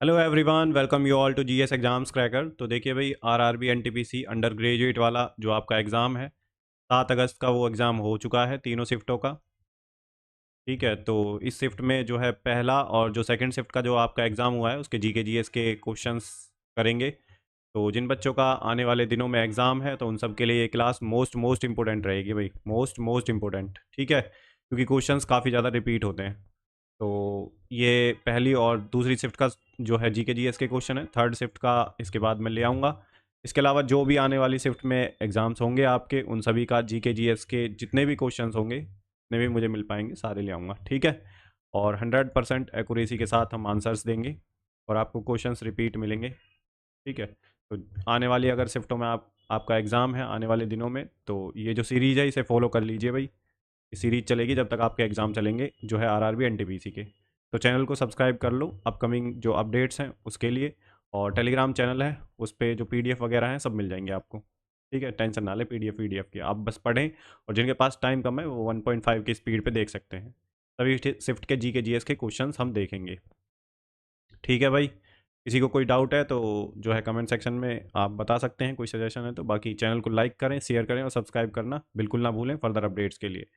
Hello everyone, welcome you all to GS exams cracker. तो देखिए भाई, आरआरबी एनटीपीसी अंडर ग्रेजुएट वाला जो आपका एग्ज़ाम है, 7 अगस्त का वो एग्ज़ाम हो चुका है तीनों शिफ्टों का। ठीक है, तो इस शिफ्ट में जो है पहला और जो सेकंड शिफ्ट का जो आपका एग्ज़ाम हुआ है उसके जीके जीएस के क्वेश्चंस करेंगे। तो जिन बच्चों का आने वाले दिनों में एग्ज़ाम है तो उन सब के लिए ये क्लास मोस्ट मोस्ट इंपॉर्टेंट रहेगी भाई, मोस्ट मोस्ट इंपॉर्टेंट। ठीक है, क्योंकि क्वेश्चंस काफ़ी ज़्यादा रिपीट होते हैं। तो ये पहली और दूसरी शिफ्ट का जो है जीके जीएस के क्वेश्चन है, थर्ड शिफ्ट का इसके बाद मैं ले आऊँगा। इसके अलावा जो भी आने वाली शिफ्ट में एग्ज़ाम्स होंगे आपके, उन सभी का जीके जीएस के जितने भी क्वेश्चंस होंगे, जितने भी मुझे मिल पाएंगे सारे ले आऊँगा। ठीक है, और 100% एक्यूरेसी के साथ हम आंसर्स देंगे और आपको क्वेश्चंस रिपीट मिलेंगे। ठीक है, तो आने वाली अगर शिफ्टों में आपका एग्ज़ाम है आने वाले दिनों में, तो ये जो सीरीज़ है इसे फॉलो कर लीजिए भाई। ये सीरीज चलेगी जब तक आपके एग्ज़ाम चलेंगे, जो है आरआरबी एनटीपीसी के। तो चैनल को सब्सक्राइब कर लो अपकमिंग जो अपडेट्स हैं उसके लिए। और टेलीग्राम चैनल है, उस पर जो पीडीएफ वगैरह हैं सब मिल जाएंगे आपको। ठीक है, टेंशन ना ले पीडीएफ की, आप बस पढ़ें। और जिनके पास टाइम कम है वो 1.5 की स्पीड पे देख सकते हैं। सभी शिफ्ट के जीके जीएस के क्वेश्चंस हम देखेंगे। ठीक है भाई, किसी को कोई डाउट है तो जो है कमेंट सेक्शन में आप बता सकते हैं, कोई सजेशन है तो। बाकी चैनल को लाइक करें, शेयर करें और सब्सक्राइब करना बिल्कुल ना भूलें फर्दर अपडेट्स के लिए।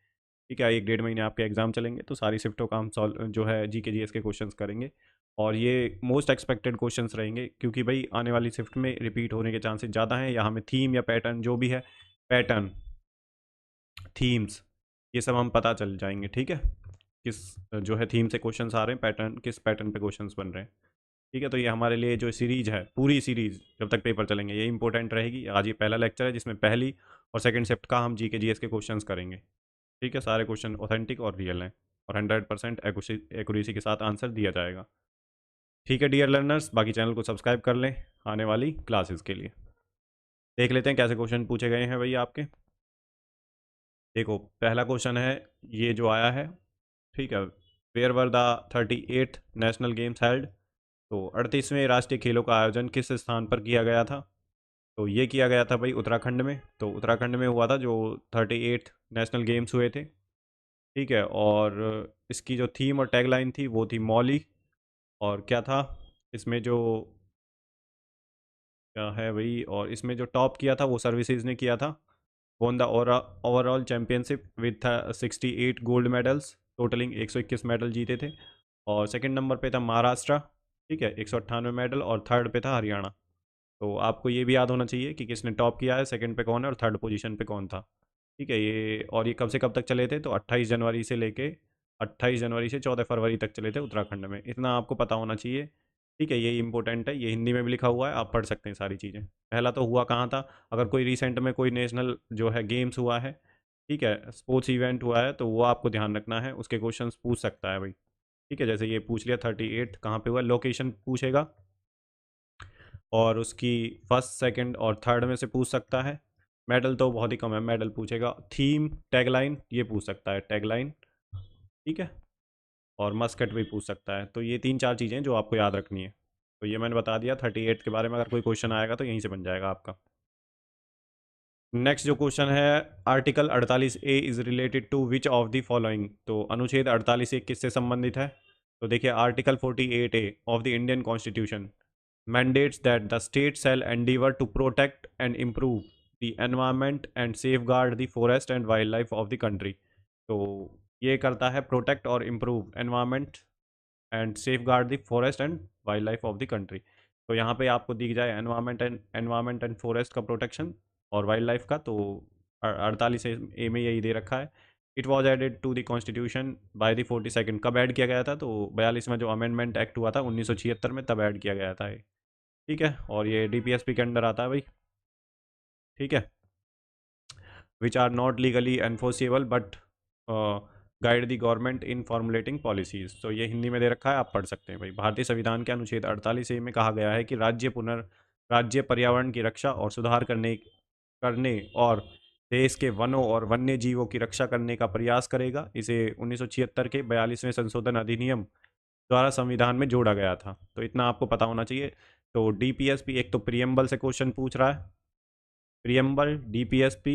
ठीक है, 1 डेढ़ महीने आपके एग्जाम चलेंगे तो सारी शिफ्टों का हम सॉल्व जो है जीके जीएस के क्वेश्चंस करेंगे। और ये मोस्ट एक्सपेक्टेड क्वेश्चंस रहेंगे, क्योंकि भाई आने वाली शिफ्ट में रिपीट होने के चांसेस ज़्यादा हैं, या हमें थीम या पैटर्न जो भी है, पैटर्न, थीम्स, ये सब हम पता चल जाएंगे। ठीक है, किस जो है थीम से क्वेश्चंस आ रहे हैं, पैटर्न किस पैटर्न पे क्वेश्चंस बन रहे हैं। ठीक है, तो ये हमारे लिए जो सीरीज है, पूरी सीरीज जब तक पेपर चलेंगे ये इंपॉर्टेंट रहेगी। आज ये पहला लेक्चर है जिसमें पहली और सेकंड शिफ्ट का हम जीके जीएस के क्वेश्चंस करेंगे। ठीक है, सारे क्वेश्चन ऑथेंटिक और रियल हैं और 100% एक्यूरेसी के साथ आंसर दिया जाएगा। ठीक है डियर लर्नर्स, बाकी चैनल को सब्सक्राइब कर लें आने वाली क्लासेस के लिए। देख लेते हैं कैसे क्वेश्चन पूछे गए हैं भैया आपके। देखो, पहला क्वेश्चन है ये जो आया है। ठीक है, where were the 38th national games held. तो 38वें राष्ट्रीय खेलों का आयोजन किस स्थान पर किया गया था। तो ये किया गया था भाई उत्तराखंड में। तो उत्तराखंड में हुआ था जो 38 नेशनल गेम्स हुए थे। ठीक है, और इसकी जो थीम और टैगलाइन थी वो थी मौली। और क्या था इसमें जो, क्या है भाई, और इसमें जो टॉप किया था वो सर्विसेज ने किया था। Won the overall championship with 68 gold medals, totalling 121 medal जीते थे। और सेकंड नंबर पे था महाराष्ट्र। ठीक है, 198 मेडल। और थर्ड पे था हरियाणा। तो आपको ये भी याद होना चाहिए कि किसने टॉप किया है, सेकंड पे कौन है और थर्ड पोजीशन पे कौन था। ठीक है, ये और ये कब से कब तक चले थे, तो 28 जनवरी से 14 फरवरी तक चले थे उत्तराखंड में। इतना आपको पता होना चाहिए। ठीक है, ये इंपॉर्टेंट है, ये हिंदी में भी लिखा हुआ है, आप पढ़ सकते हैं सारी चीज़ें। पहला तो हुआ कहाँ था, अगर कोई रिसेंट में कोई नेशनल जो है गेम्स हुआ है, ठीक है, स्पोर्ट्स इवेंट हुआ है, तो वो आपको ध्यान रखना है, उसके क्वेश्चंस पूछ सकता है भाई। ठीक है, जैसे ये पूछ लिया 38 कहाँ पे हुआ, लोकेशन पूछेगा। और उसकी फर्स्ट सेकंड और थर्ड में से पूछ सकता है। मेडल तो बहुत ही कम है, मेडल पूछेगा। थीम, टैगलाइन ये पूछ सकता है, टैगलाइन। ठीक है, और मस्कट भी पूछ सकता है। तो ये 3 4 चीज़ें जो आपको याद रखनी है। तो ये मैंने बता दिया 38 के बारे में, अगर कोई क्वेश्चन आएगा तो यहीं से बन जाएगा आपका। नेक्स्ट जो क्वेश्चन है, article 48A is related to which of the following. तो अनुच्छेद 48A किससे संबंधित है। तो देखिए, article 48A of the Indian constitution mandates that the state shall endeavor to protect and improve the environment and safeguard the forest and wildlife of the country। तो ये करता है प्रोटेक्ट और improve environment and safeguard the forest and wildlife of the country. तो यहाँ पे आपको दिख जाए एनवायरमेंट एंड फॉरेस्ट का प्रोटेक्शन और वाइल्ड लाइफ का। तो 48A में यही दे रखा है। It was added to the constitution by the 42nd। कब ऐड किया गया था, तो 42वां जो अमेंडमेंट एक्ट हुआ था 1976 में, तब ऐड किया गया था ये। ठीक है, और ये डीपीएसपी के अंडर आता है भाई। ठीक है, which are not legally enforceable but guide the government in formulating policies. तो ये हिंदी में दे रखा है, आप पढ़ सकते हैं भाई। भारतीय संविधान के अनुच्छेद 48A में कहा गया है कि राज्य पर्यावरण की रक्षा और सुधार करने करने और देश के वनों और वन्य जीवों की रक्षा करने का प्रयास करेगा। इसे 1976 के 42वें संशोधन अधिनियम द्वारा संविधान में जोड़ा गया था। तो इतना आपको पता होना चाहिए। तो डीपीएसपी एक तो प्रियम्बल से क्वेश्चन पूछ रहा है, प्रियम्बल, डीपीएसपी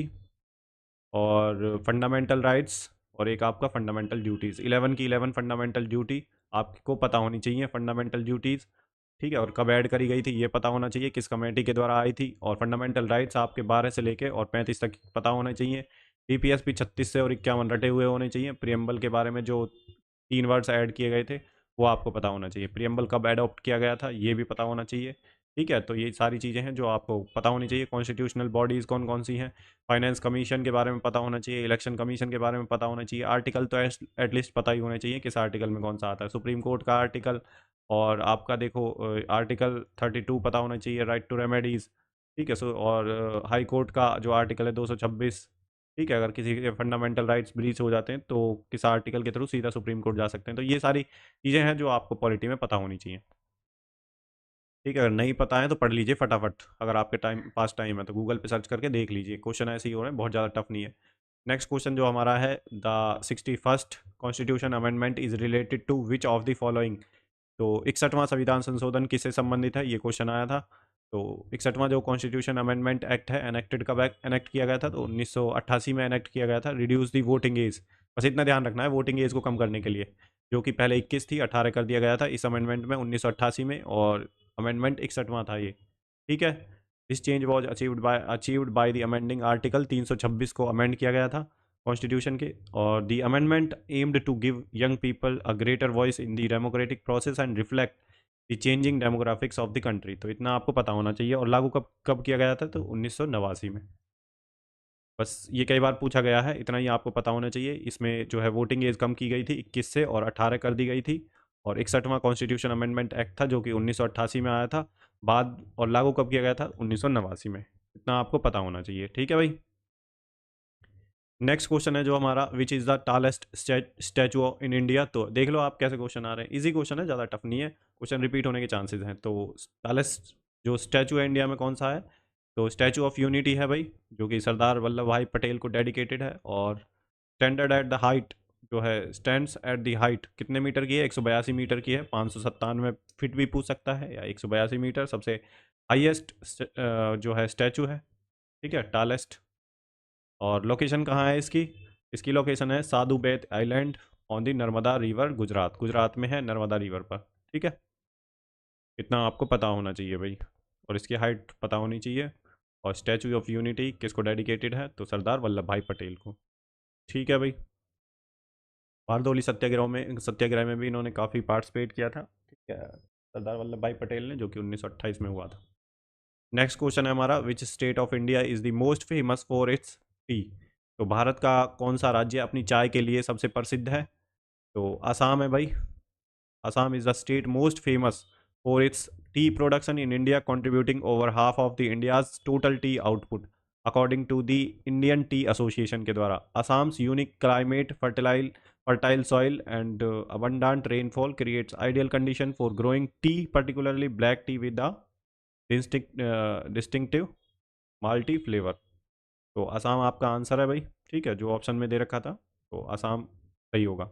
और फंडामेंटल राइट्स, और एक आपका फंडामेंटल ड्यूटीज़। 11 की 11 फंडामेंटल ड्यूटी आपको पता होनी चाहिए, फंडामेंटल ड्यूटीज़। ठीक है, और कब ऐड करी गई थी ये पता होना चाहिए, किस कमेटी के द्वारा आई थी, और फंडामेंटल राइट्स आपके 12 से लेके और 35 तक पता होना चाहिए। डीपीएस भी 36 से और 51 रटे हुए होने चाहिए। प्रियम्बल के बारे में जो 3 वर्ड्स ऐड किए गए थे वो आपको पता होना चाहिए। प्रियम्बल कब एडॉप्ट किया गया था ये भी पता होना चाहिए। ठीक है, तो ये सारी चीज़ें हैं जो आपको पता होनी चाहिए। कॉन्स्टिट्यूशनल बॉडीज़ कौन कौन सी हैं, फाइनेंस कमीशन के बारे में पता होना चाहिए, इलेक्शन कमीशन के बारे में पता होना चाहिए। आर्टिकल तो एटलीस्ट पता ही होना चाहिए किस आर्टिकल में कौन सा आता है, सुप्रीम कोर्ट का आर्टिकल, और आपका देखो आर्टिकल 32 पता होना चाहिए, राइट टू रेमेडीज़। ठीक है, सो और हाई कोर्ट का जो आर्टिकल है 226। ठीक है, अगर किसी के फंडामेंटल राइट्स ब्रीच हो जाते हैं तो किस आर्टिकल के थ्रू सीधा सुप्रीम कोर्ट जा सकते हैं। तो ये सारी चीज़ें हैं जो आपको पॉलिटी में पता होनी चाहिए। ठीक है, अगर नहीं पता है तो पढ़ लीजिए फटाफट, अगर आपके टाइम है तो गूगल पे सर्च करके देख लीजिए। क्वेश्चन ऐसे ही हो रहे हैं, बहुत ज़्यादा टफ नहीं है। नेक्स्ट क्वेश्चन जो हमारा है, the 61st constitution amendment is related to which of the following. तो 61वां संविधान संशोधन किससे संबंधित है, ये क्वेश्चन आया था। तो 61वां जो कॉन्स्टिट्यूशन अमेंडमेंट एक्ट है, एनेक्टेड कब एनेक्ट किया गया था, तो 1988 में एनेक्ट किया गया था। रिड्यूस दी वोटिंग एज, बस इतना ध्यान रखना है, वोटिंग एज को कम करने के लिए, जो कि पहले 21 थी 18 कर दिया गया था इस अमेंडमेंट में 1988 में, और अमेंडमेंट 61वां था ये। ठीक है, this change was achieved by the amending article 326 को अमेंड किया गया था कॉन्स्टिट्यूशन के। और the amendment aimed to give young people a greater voice in the democratic process and reflect the changing demographics of the country. तो इतना आपको पता होना चाहिए। और लागू कब कब किया गया था, तो 1989 में। बस ये कई बार पूछा गया है, इतना ही आपको पता होना चाहिए। इसमें जो है वोटिंग एज कम की गई थी 21 से और 18 कर दी गई थी। और 61वां कॉन्स्टिट्यूशन अमेंडमेंट एक्ट था जो कि 1988 में आया था बाद, और लागू कब किया गया था, 1989 में। इतना आपको पता होना चाहिए। ठीक है भाई। नेक्स्ट क्वेश्चन है जो हमारा, विच is the tallest statue in India. तो देख लो आप कैसे क्वेश्चन आ रहे हैं, इजी क्वेश्चन है, ज़्यादा टफ नहीं है, क्वेश्चन रिपीट होने के चांसेस हैं। तो टालेस्ट जो स्टैचू है इंडिया में कौन सा है, तो स्टैचू ऑफ यूनिटी है भाई, जो कि सरदार वल्लभ भाई पटेल को डेडिकेटेड है। और स्टैंडर्ड एट द हाइट जो है, स्टैंड्स एट द हाइट कितने मीटर की है, 182 मीटर की है। 597 फिट भी पूछ सकता है, या 182 मीटर सबसे हाइएस्ट जो है स्टैचू है। ठीक है, टालेस्ट। और लोकेशन कहाँ है इसकी, इसकी लोकेशन है साधु बेत island on the Narmada river, Gujarat. Gujarat में है नर्मदा रिवर पर। ठीक है, इतना आपको पता होना चाहिए भाई। और इसकी हाइट पता होनी चाहिए। और स्टैचू ऑफ यूनिटी किसको डेडिकेटेड है, तो सरदार वल्लभ भाई पटेल को। ठीक है भाई। बारदोली सत्याग्रह में भी इन्होंने काफ़ी पार्टिसिपेट किया था। ठीक है, सरदार वल्लभ भाई पटेल ने, जो कि 1928 में हुआ था। नेक्स्ट क्वेश्चन है हमारा, which state of India is the most famous for its T. तो भारत का कौन सा राज्य अपनी चाय के लिए सबसे प्रसिद्ध है, तो आसाम है भाई। Assam is the state most famous for its tea production in India, contributing over half of the India's total tea output, according to the Indian Tea Association के द्वारा। Assam's unique climate, fertile soil, and abundant rainfall creates ideal condition for growing tea, particularly black tea with a distinctive malty flavor। तो असम आपका answer है भाई। ठीक है, जो option में दे रखा था, तो असम सही होगा।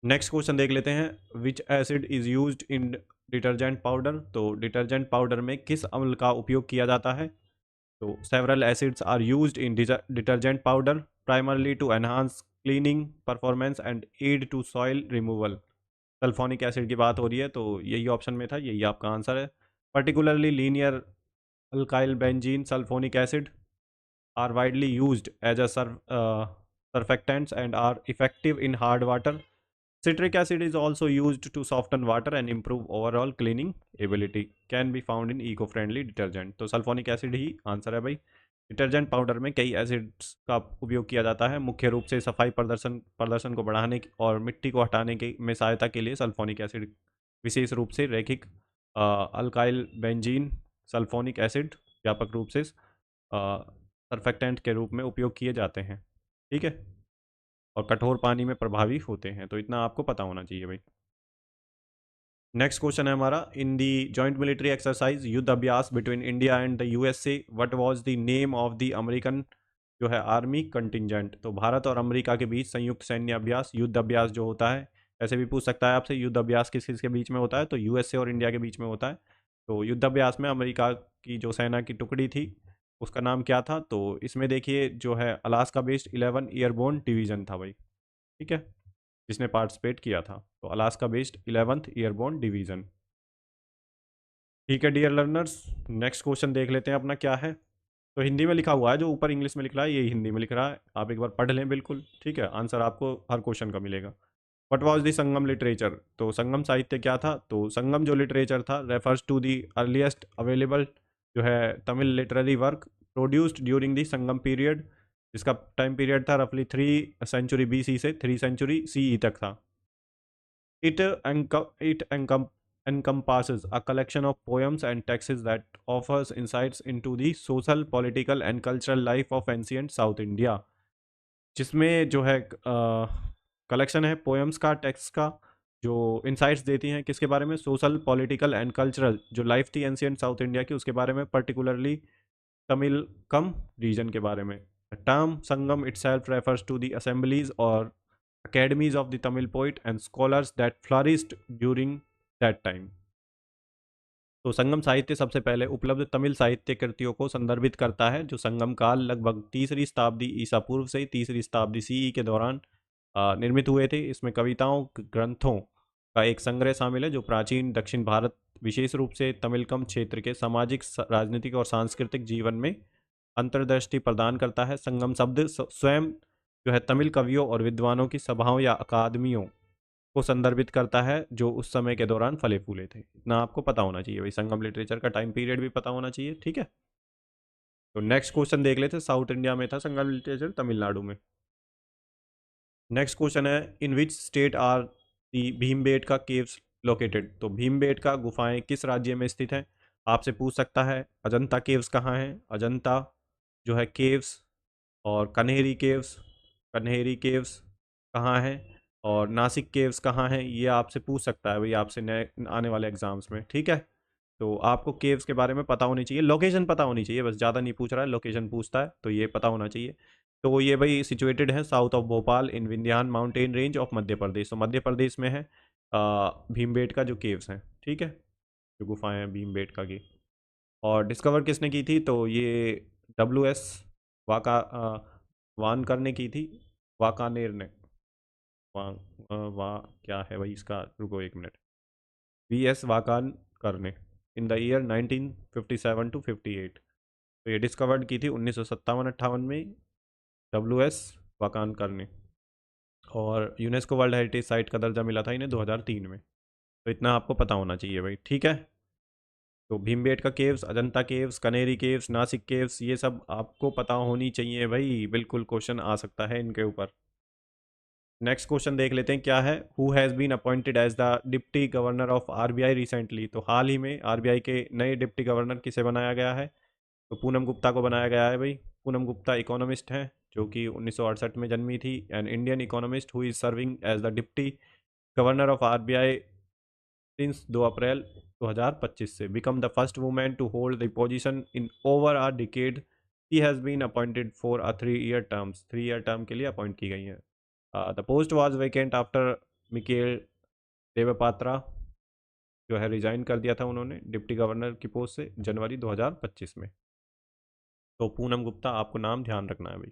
नेक्स्ट क्वेश्चन देख लेते हैं, which acid is used in detergent powder. तो डिटर्जेंट पाउडर में किस अम्ल का उपयोग किया जाता है, तो several acids are used in detergent powder, primarily to enhance cleaning performance and aid to soil removal. Sulfonic acid की बात हो रही है, तो यही ऑप्शन में था, यही आपका आंसर है। Particularly linear alkyl benzene sulfonic acid are widely used as a surfactants and are effective in hard water. Citric acid is also used to soften water and improve overall cleaning ability. Can be found in eco-friendly detergent. तो sulphonic acid ही answer है भाई। Detergent powder में कई acids का उपयोग किया जाता है, मुख्य रूप से सफाई प्रदर्शन को बढ़ाने और मिट्टी को हटाने के में सहायता के लिए सल्फोनिक एसिड, विशेष रूप से रैखिक अल्काइल बेंजीन सल्फोनिक एसिड व्यापक रूप से सर्फेक्टेंट के रूप में उपयोग किए जाते हैं। ठीक है, और कठोर पानी में प्रभावी होते हैं। तो इतना आपको पता होना चाहिए भाई। नेक्स्ट क्वेश्चन है हमारा, इन दी जॉइंट मिलिट्री एक्सरसाइज युद्ध अभ्यास between India and the USA, what was the name of the American जो है आर्मी कंटिजेंट। तो भारत और अमेरिका के बीच संयुक्त सैन्य अभ्यास, युद्ध अभ्यास जो होता है, ऐसे भी पूछ सकता है आपसे, युद्ध अभ्यास किस किस के बीच में होता है, तो यूएसए और इंडिया के बीच में होता है। तो युद्ध अभ्यास में अमेरिका की जो सेना की टुकड़ी थी उसका नाम क्या था, तो इसमें देखिए जो है अलास्का बेस्ड 11 एयरबोर्न डिवीजन था भाई। ठीक है, जिसने पार्टिसिपेट किया था, तो Alaska based 11th airborne division. ठीक है डियर लर्नर्स, नेक्स्ट क्वेश्चन देख लेते हैं अपना क्या है। तो हिंदी में लिखा हुआ है, जो ऊपर इंग्लिश में लिख रहा है ये हिंदी में लिख रहा है, आप एक बार पढ़ लें बिल्कुल, ठीक है। आंसर आपको हर क्वेश्चन का मिलेगा। What was the Sangam literature, तो संगम साहित्य क्या था। तो संगम जो लिटरेचर था refers to the earliest available जो है Tamil literary work produced during the Sangam period, जिसका टाइम पीरियड था रफली 3 सेंचुरी BC से 3 सेंचुरी CE तक था। It encompasses a collection of poems and texts that offers insights into the social, political and cultural life of ancient South India, जिसमें जो है collection है पोएम्स का, टेक्स्ट का, जो इंसाइट्स देती हैं किसके बारे में, सोशल, पॉलिटिकल एंड कल्चरल जो लाइफ थी एंशियंट साउथ इंडिया की उसके बारे में, पर्टिकुलरली तमिल कम रीजन के बारे में। Term Sangam itself refers to the assemblies or academies of the Tamil poet and scholars that flourished during that time। तो संगम साहित्य सबसे पहले उपलब्ध तमिल साहित्य कृतियों को संदर्भित करता है, जो संगम काल लगभग 3री शताब्दी ईसा पूर्व से 3री शताब्दी CE के दौरान निर्मित हुए थे। इसमें कविताओं, ग्रंथों का एक संग्रह शामिल है जो प्राचीन दक्षिण भारत, विशेष रूप से तमिलकम क्षेत्र के सामाजिक, राजनीतिक और सांस्कृतिक जीवन में अंतर्दृष्टि प्रदान करता है। संगम शब्द स्वयं जो है तमिल कवियों और विद्वानों की सभाओं या अकादमियों को संदर्भित करता है जो उस समय के दौरान फले फूले थे। इतना आपको पता होना चाहिए भाई, संगम लिटरेचर का टाइम पीरियड भी पता होना चाहिए, ठीक है। तो नेक्स्ट क्वेश्चन देख लेते हैं, साउथ इंडिया में था संगम लिटरेचर, तमिलनाडु में। नेक्स्ट क्वेश्चन है, in which state are the Bhimbetka caves located, तो भीमबेटका गुफाएं किस राज्य में स्थित हैं। आपसे पूछ सकता है अजंता केव्स कहाँ हैं, अजंता जो है केव्स, और कन्हेरी केव्स कहाँ हैं, और नासिक केव्स कहाँ हैं, ये आपसे पूछ सकता है भाई, आपसे नए आने वाले एग्जाम्स में, ठीक है। तो आपको केव्स के बारे में पता होनी चाहिए, लोकेशन पता होनी चाहिए, बस ज़्यादा नहीं पूछ रहा है, लोकेशन पूछता है तो ये पता होना चाहिए। तो ये भाई सिचुएटेड है south of Bhopal in Vindhyan mountain range of Madhya Pradesh, तो मध्य प्रदेश में है भीमबेटका जो केव्स हैं, ठीक है, जो गुफाएं हैं भीमबेटका की। और डिस्कवर किसने की थी, तो ये WS वाका वानकर ने की थी, वाकानेर ने, वा, वा क्या है भाई इसका, रुको एक मिनट, VS वाकानकर ने, इन द ईयर 1957 to 58। तो ये डिस्कवर्ड की थी 1957-58 में WS वाकानकर ने, और यूनेस्को वर्ल्ड हेरिटेज साइट का दर्जा मिला था इन्हें 2003 में। तो इतना आपको पता होना चाहिए भाई, ठीक है। तो Bhimbetka caves, Ajanta caves, Kanheri caves, Nashik caves, ये सब आपको पता होनी चाहिए भाई, बिल्कुल क्वेश्चन आ सकता है इनके ऊपर। नेक्स्ट क्वेश्चन देख लेते हैं क्या है, who has been appointed as the deputy governor of RBI recently, तो हाल ही में RBI के नए डिप्टी गवर्नर किसे बनाया गया है, तो पूनम गुप्ता को बनाया गया है भाई। पूनम गुप्ता इकोनॉमिस्ट हैं जो कि 1968 में जन्मी थी, an Indian economist who is serving as the deputy governor of RBI since 2 April 2025 से, become the first women to hold the position in over a decade. He has been appointed for a 3 year terms, 3 year term के लिए appoint की गई हैं। The post was vacant after Michael Devpatra जो है resign कर दिया था उन्होंने डिप्टी गवर्नर की पोस्ट से जनवरी 2025 में। तो पूनम गुप्ता आपको नाम ध्यान रखना है भाई।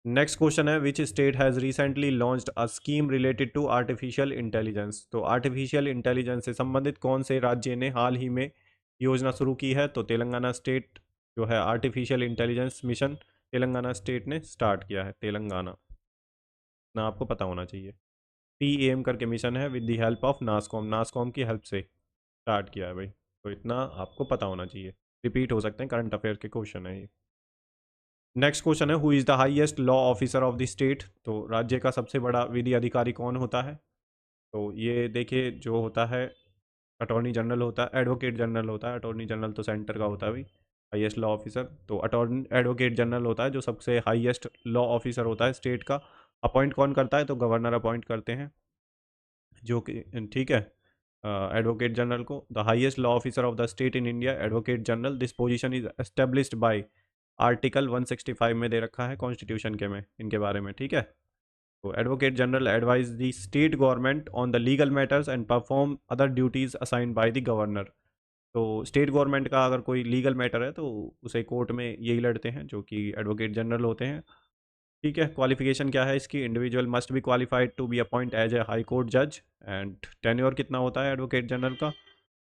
नेक्स्ट क्वेश्चन है, which state has recently launched a scheme related to artificial intelligence, तो आर्टिफिशियल इंटेलिजेंस से संबंधित कौन से राज्य ने हाल ही में योजना शुरू की है, तो तेलंगाना स्टेट जो है artificial intelligence mission Telangana state ने स्टार्ट किया है, तेलंगाना ना आपको पता होना चाहिए। TAM करके मिशन है with the help of NASSCOM, NASSCOM की हेल्प से स्टार्ट किया है भाई, तो इतना आपको पता होना चाहिए, रिपीट हो सकते हैं, करंट अफेयर के क्वेश्चन है ये। नेक्स्ट क्वेश्चन है, who is the highest law officer of the state, तो राज्य का सबसे बड़ा विधि अधिकारी कौन होता है, तो ये देखिए जो होता है अटॉर्नी जनरल होता है, एडवोकेट जनरल होता है, अटॉर्नी जनरल तो सेंटर का होता है भाई, हाईएस्ट लॉ ऑफिसर तो अटॉर्नी एडवोकेट जनरल होता है जो सबसे हाईएस्ट लॉ ऑफिसर होता है स्टेट का। अपॉइंट कौन करता है, तो गवर्नर अपॉइंट करते हैं, जो कि ठीक है, एडवोकेट जनरल को, the highest law officer of the state in India advocate general, this position is established by article 165 में दे रखा है कॉन्स्टिट्यूशन के में इनके बारे में, ठीक है। तो advocate general advise the state government on the legal matters and perform other duties assigned by the governor, तो स्टेट गवर्नमेंट का अगर कोई लीगल मैटर है तो उसे कोर्ट में यही लड़ते हैं जो कि एडवोकेट जनरल होते हैं, ठीक है। क्वालिफिकेशन क्या है इसकी, individual must be qualified to be appoint as a high court जज, एंड टेन्योर कितना होता है एडवोकेट जनरल का,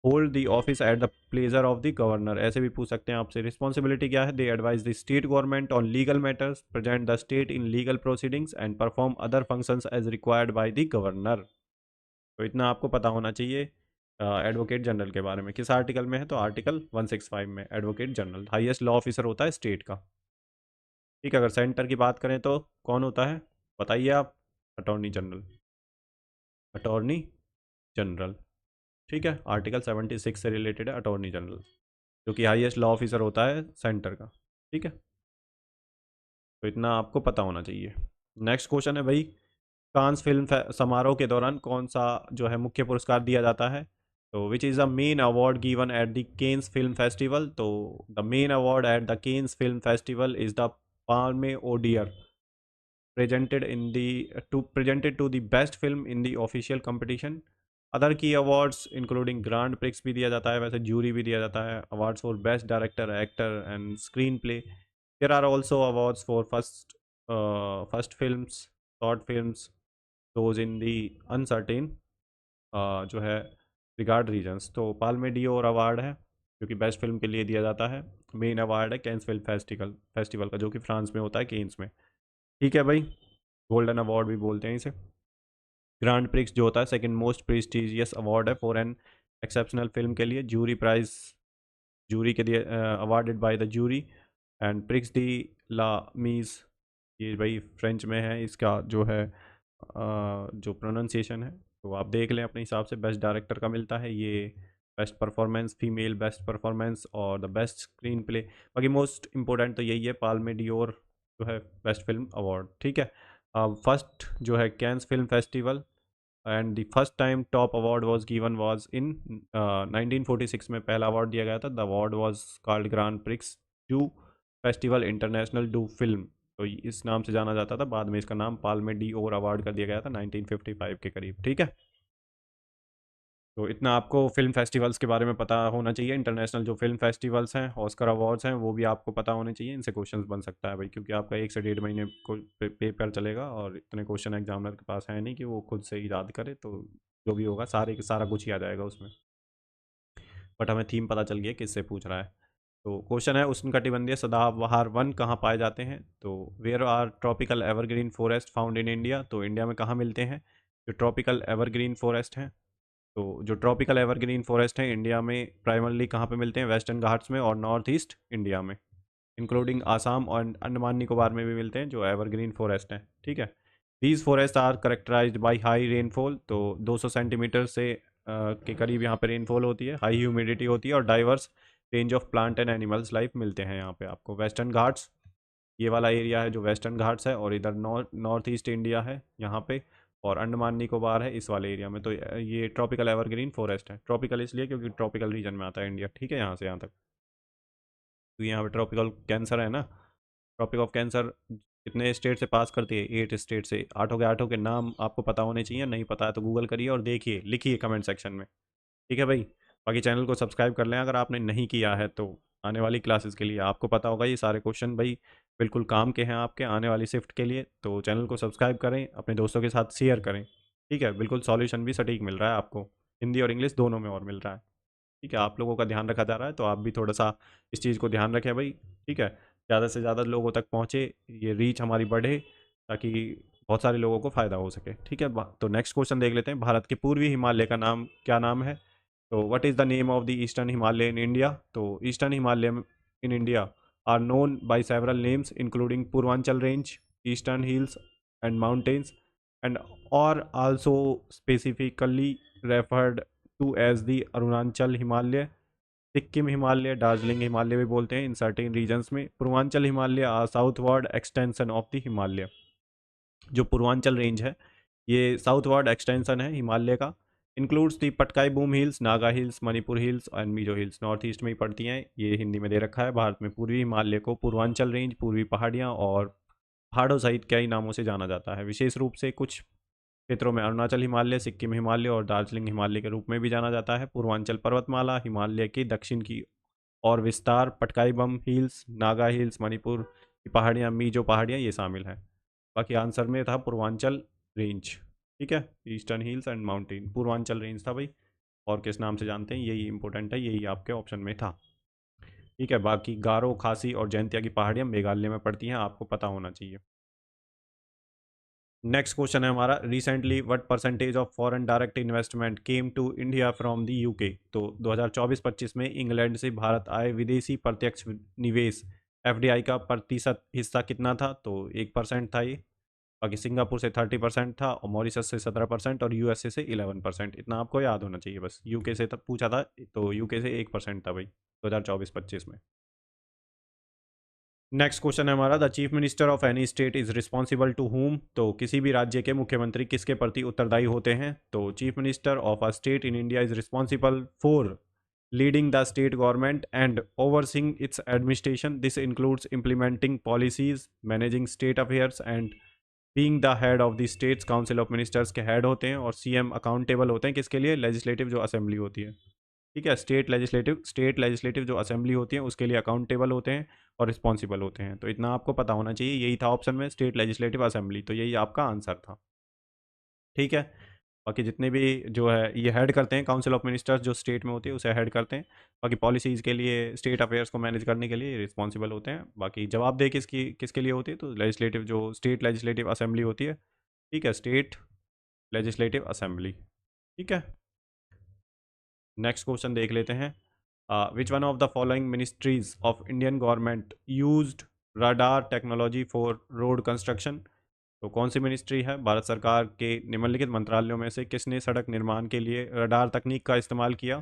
hold the office at the pleasure of the governor, ऐसे भी पूछ सकते हैं आपसे। रिस्पॉन्सिबिलिटी क्या है? They advise the state government on legal matters, present the state in legal proceedings and perform other functions as required by the governor. तो इतना आपको पता होना चाहिए एडवोकेट जनरल के बारे में। किस आर्टिकल में है? तो आर्टिकल 165 में advocate general highest law officer होता है स्टेट का। ठीक है, अगर सेंटर की बात करें तो कौन होता है बताइए आप? Attorney general, attorney general. ठीक है, आर्टिकल 76 से रिलेटेड है अटॉर्नी जनरल, जो कि हाईएस्ट लॉ ऑफिसर होता है सेंटर का। ठीक है, तो इतना आपको पता होना चाहिए। नेक्स्ट क्वेश्चन है भाई, कांस फिल्म समारोह के दौरान कौन सा जो है मुख्य पुरस्कार दिया जाता है? तो which is the main award given at the Cannes film festival? तो the main award at the Cannes film festival is the Palme d'Or, presented to the best film in the official competition. Other key awards including grand prix भी दिया जाता है, वैसे jury भी दिया जाता है, awards for best director, actor and screenplay. There are also awards for first films, short films, those in the uncertain जो है रिगार्ड रीजन्स। तो पाल्मे डियोर अवार्ड है जो कि बेस्ट फिल्म के लिए दिया जाता है। मेन अवार्ड है कैंस फिल्म फेस्टिवल का, जो कि फ्रांस में होता है, केन्स में। ठीक है भाई, गोल्डन अवार्ड भी बोलते हैं इसे। ग्रांड प्रिक्स जो होता है सेकंड मोस्ट प्रेस्टिजियस अवार्ड है फॉर एन एक्सेप्शनल फिल्म के लिए। जूरी प्राइज, जूरी के लिए awarded by the jury. And prix de la mise, ये भाई फ्रेंच में है, इसका जो है जो प्रोनाउंसिएशन है तो आप देख लें अपने हिसाब से। बेस्ट डायरेक्टर का मिलता है ये, best performance female best performance और द बेस्ट स्क्रीन प्ले। बाकी मोस्ट इंपॉर्टेंट तो यही है, पाल्मे डियोर जो है बेस्ट फिल्म अवार्ड। ठीक है, फर्स्ट जो है Cannes film festival and the first time top award was given was in 1946 में पहला अवार्ड दिया गया था। The award was called grand prix do festival international do film, तो इस नाम से जाना जाता था। बाद में इसका नाम पाल्मे डी ओर अवार्ड कर दिया गया था 1955 के करीब। ठीक है, तो इतना आपको फिल्म फेस्टिवल्स के बारे में पता होना चाहिए। इंटरनेशनल जो फिल्म फेस्टिवल्स हैं, ऑस्कर अवार्ड्स हैं, वो भी आपको पता होने चाहिए। इनसे क्वेश्चंस बन सकता है भाई, क्योंकि आपका 1 से 1.5 महीने को पेपर चलेगा और इतने क्वेश्चन एग्जामिनर के पास है नहीं कि वो खुद से ही याद करे। तो जो भी होगा सारा कुछ ही आ जाएगा उसमें। बट हमें थीम पता चल गया किससे पूछ रहा है। तो क्वेश्चन है, उष्णकटिबंधीय सदाबहार वन कहाँ पाए जाते हैं? तो where are tropical evergreen forest found in India? तो इंडिया में कहाँ मिलते हैं जो ट्रॉपिकल एवरग्रीन फॉरेस्ट हैं? तो जो ट्रॉपिकल एवरग्रीन फॉरेस्ट हैं इंडिया में प्राइमरली कहाँ पे मिलते हैं? वेस्टर्न घाट्स में और नॉर्थ ईस्ट इंडिया में, इंक्लूडिंग आसाम और अंडमान निकोबार में भी मिलते हैं जो एवरग्रीन फॉरेस्ट हैं। ठीक है, these forest are characterized by high rainfall, तो 200 सेंटीमीटर से के करीब यहाँ पे रेनफॉल होती है, हाई ह्यूमिडिटी होती है और diverse range of plant and animals life मिलते हैं यहाँ पे आपको। वेस्टर्न घाट्स, ये वाला एरिया है जो वेस्टर्न घाट्स है, और इधर नॉर्थ ईस्ट इंडिया है यहाँ पे, और अंडमान निकोबार है इस वाले एरिया में। तो ये ट्रॉपिकल एवरग्रीन फॉरेस्ट है। ट्रॉपिकल इसलिए क्योंकि ट्रॉपिकल रीजन में आता है इंडिया। ठीक है, यहाँ से यहाँ तक। तो यहाँ पे ट्रॉपिकल कैंसर है ना, ट्रॉपिक ऑफ कैंसर कितने स्टेट से पास करती है? 8 स्टेट से। आठों के नाम आपको पता होने चाहिए, नहीं पता है तो गूगल करिए और देखिए, लिखिए कमेंट सेक्शन में। ठीक है भाई, बाकी चैनल को सब्सक्राइब कर लें अगर आपने नहीं किया है तो। आने वाली क्लासेस के लिए आपको पता होगा ये सारे क्वेश्चन भाई बिल्कुल काम के हैं आपके आने वाली शिफ्ट के लिए। तो चैनल को सब्सक्राइब करें, अपने दोस्तों के साथ शेयर करें। ठीक है, बिल्कुल सॉल्यूशन भी सटीक मिल रहा है आपको, हिंदी और इंग्लिश दोनों में और मिल रहा है। ठीक है, आप लोगों का ध्यान रखा जा रहा है, तो आप भी थोड़ा सा इस चीज़ को ध्यान रखें भाई। ठीक है, ज़्यादा से ज़्यादा लोगों तक पहुँचे, ये रीच हमारी बढ़े, ताकि बहुत सारे लोगों को फ़ायदा हो सके। ठीक है, तो नेक्स्ट क्वेश्चन देख लेते हैं। भारत के पूर्वी हिमालय का नाम क्या नाम है? तो what is the name of the eastern Himalaya in India? तो eastern Himalaya in India are known by several names including Purvanchal range, eastern hills and mountains, and और also specifically referred to as the Arunachal Himalaya, Sikkim Himalaya, Darjeeling Himalaya भी बोलते हैं इन सर्टेन रीजन्स में। Purvanchal Himalaya are southward extension of the Himalaya. जो Purvanchal range है ये southward extension है हिमालय का। Includes the Patkai boom hills, Naga hills, Manipur hills and Mizo hills. North east में ही पड़ती हैं, ये हिंदी में दे रखा है। भारत में पूर्वी हिमालय को पूर्वांचल रेंज, पूर्वी पहाड़ियाँ और पहाड़ों सहित कई नामों से जाना जाता है। विशेष रूप से कुछ क्षेत्रों में अरुणाचल हिमालय, सिक्किम हिमालय और दार्जिलिंग हिमालय के रूप में भी जाना जाता है। पूर्वांचल पर्वतमाला हिमालय की दक्षिण की और विस्तार, पटकाई बम हिल्स, नागा हिल्स, मणिपुर की पहाड़ियाँ, मीजो पहाड़ियाँ ये शामिल है। बाकी आंसर में था पूर्वांचल रेंज। ठीक है, eastern hills and mountain, Purvanchal range था भाई। और किस नाम से जानते हैं, यही इंपॉर्टेंट है, यही आपके ऑप्शन में था। ठीक है, बाकी गारो, खासी और जयंतिया की पहाड़ियाँ मेघालय में पड़ती हैं, आपको पता होना चाहिए। नेक्स्ट क्वेश्चन है हमारा, recently what percentage of foreign direct investment came to India from the UK. तो 2024-25 में इंग्लैंड से भारत आए विदेशी प्रत्यक्ष निवेश एफडीआई का प्रतिशत हिस्सा कितना था, तो 1% था ये। बाकी सिंगापुर से 30% था, और मॉरिशस से 17% और यूएसए से 11%। इतना आपको याद होना चाहिए बस। यूके से तब पूछा था, तो यूके से 1% था भाई 2024-25 में। नेक्स्ट क्वेश्चन है हमारा, the chief minister of any state is responsible to whom. तो किसी भी राज्य के मुख्यमंत्री किसके प्रति उत्तरदायी होते हैं, तो chief minister of a state in India is responsible for leading the state government and overseeing it's administration. This includes implementing policies, managing state affairs and being the head of the states council of ministers के head होते हैं। और CM accountable होते हैं किसके लिए, legislative जो assembly होती है। ठीक है, स्टेट लेजिस्लेटिव जो असेंबली होती है उसके लिए अकाउंटेबल होते हैं और रिस्पॉन्सिबल होते हैं। तो इतना आपको पता होना चाहिए, यही था ऑप्शन में, स्टेट लेजिस्लेटिव असेंबली, तो यही आपका आंसर था। ठीक है, बाकी जितने भी जो है ये हेड करते हैं, काउंसिल ऑफ मिनिस्टर्स जो स्टेट में होती है उसे हेड करते हैं। बाकी पॉलिसीज़ के लिए, स्टेट अफेयर्स को मैनेज करने के लिए रिस्पॉन्सिबल होते हैं। बाकी जवाब दे किसकी किसके लिए होती है, तो लेजिस्लेटिव जो स्टेट लेजिस्लेटिव असेंबली होती है। ठीक है, स्टेट लेजिस्लेटिव असेंबली। ठीक है, नेक्स्ट क्वेश्चन देख लेते हैं, which one of the following ministries of Indian government used radar technology for road construction. तो कौन सी मिनिस्ट्री है भारत सरकार के निम्नलिखित मंत्रालयों में से किसने सड़क निर्माण के लिए रडार तकनीक का इस्तेमाल किया।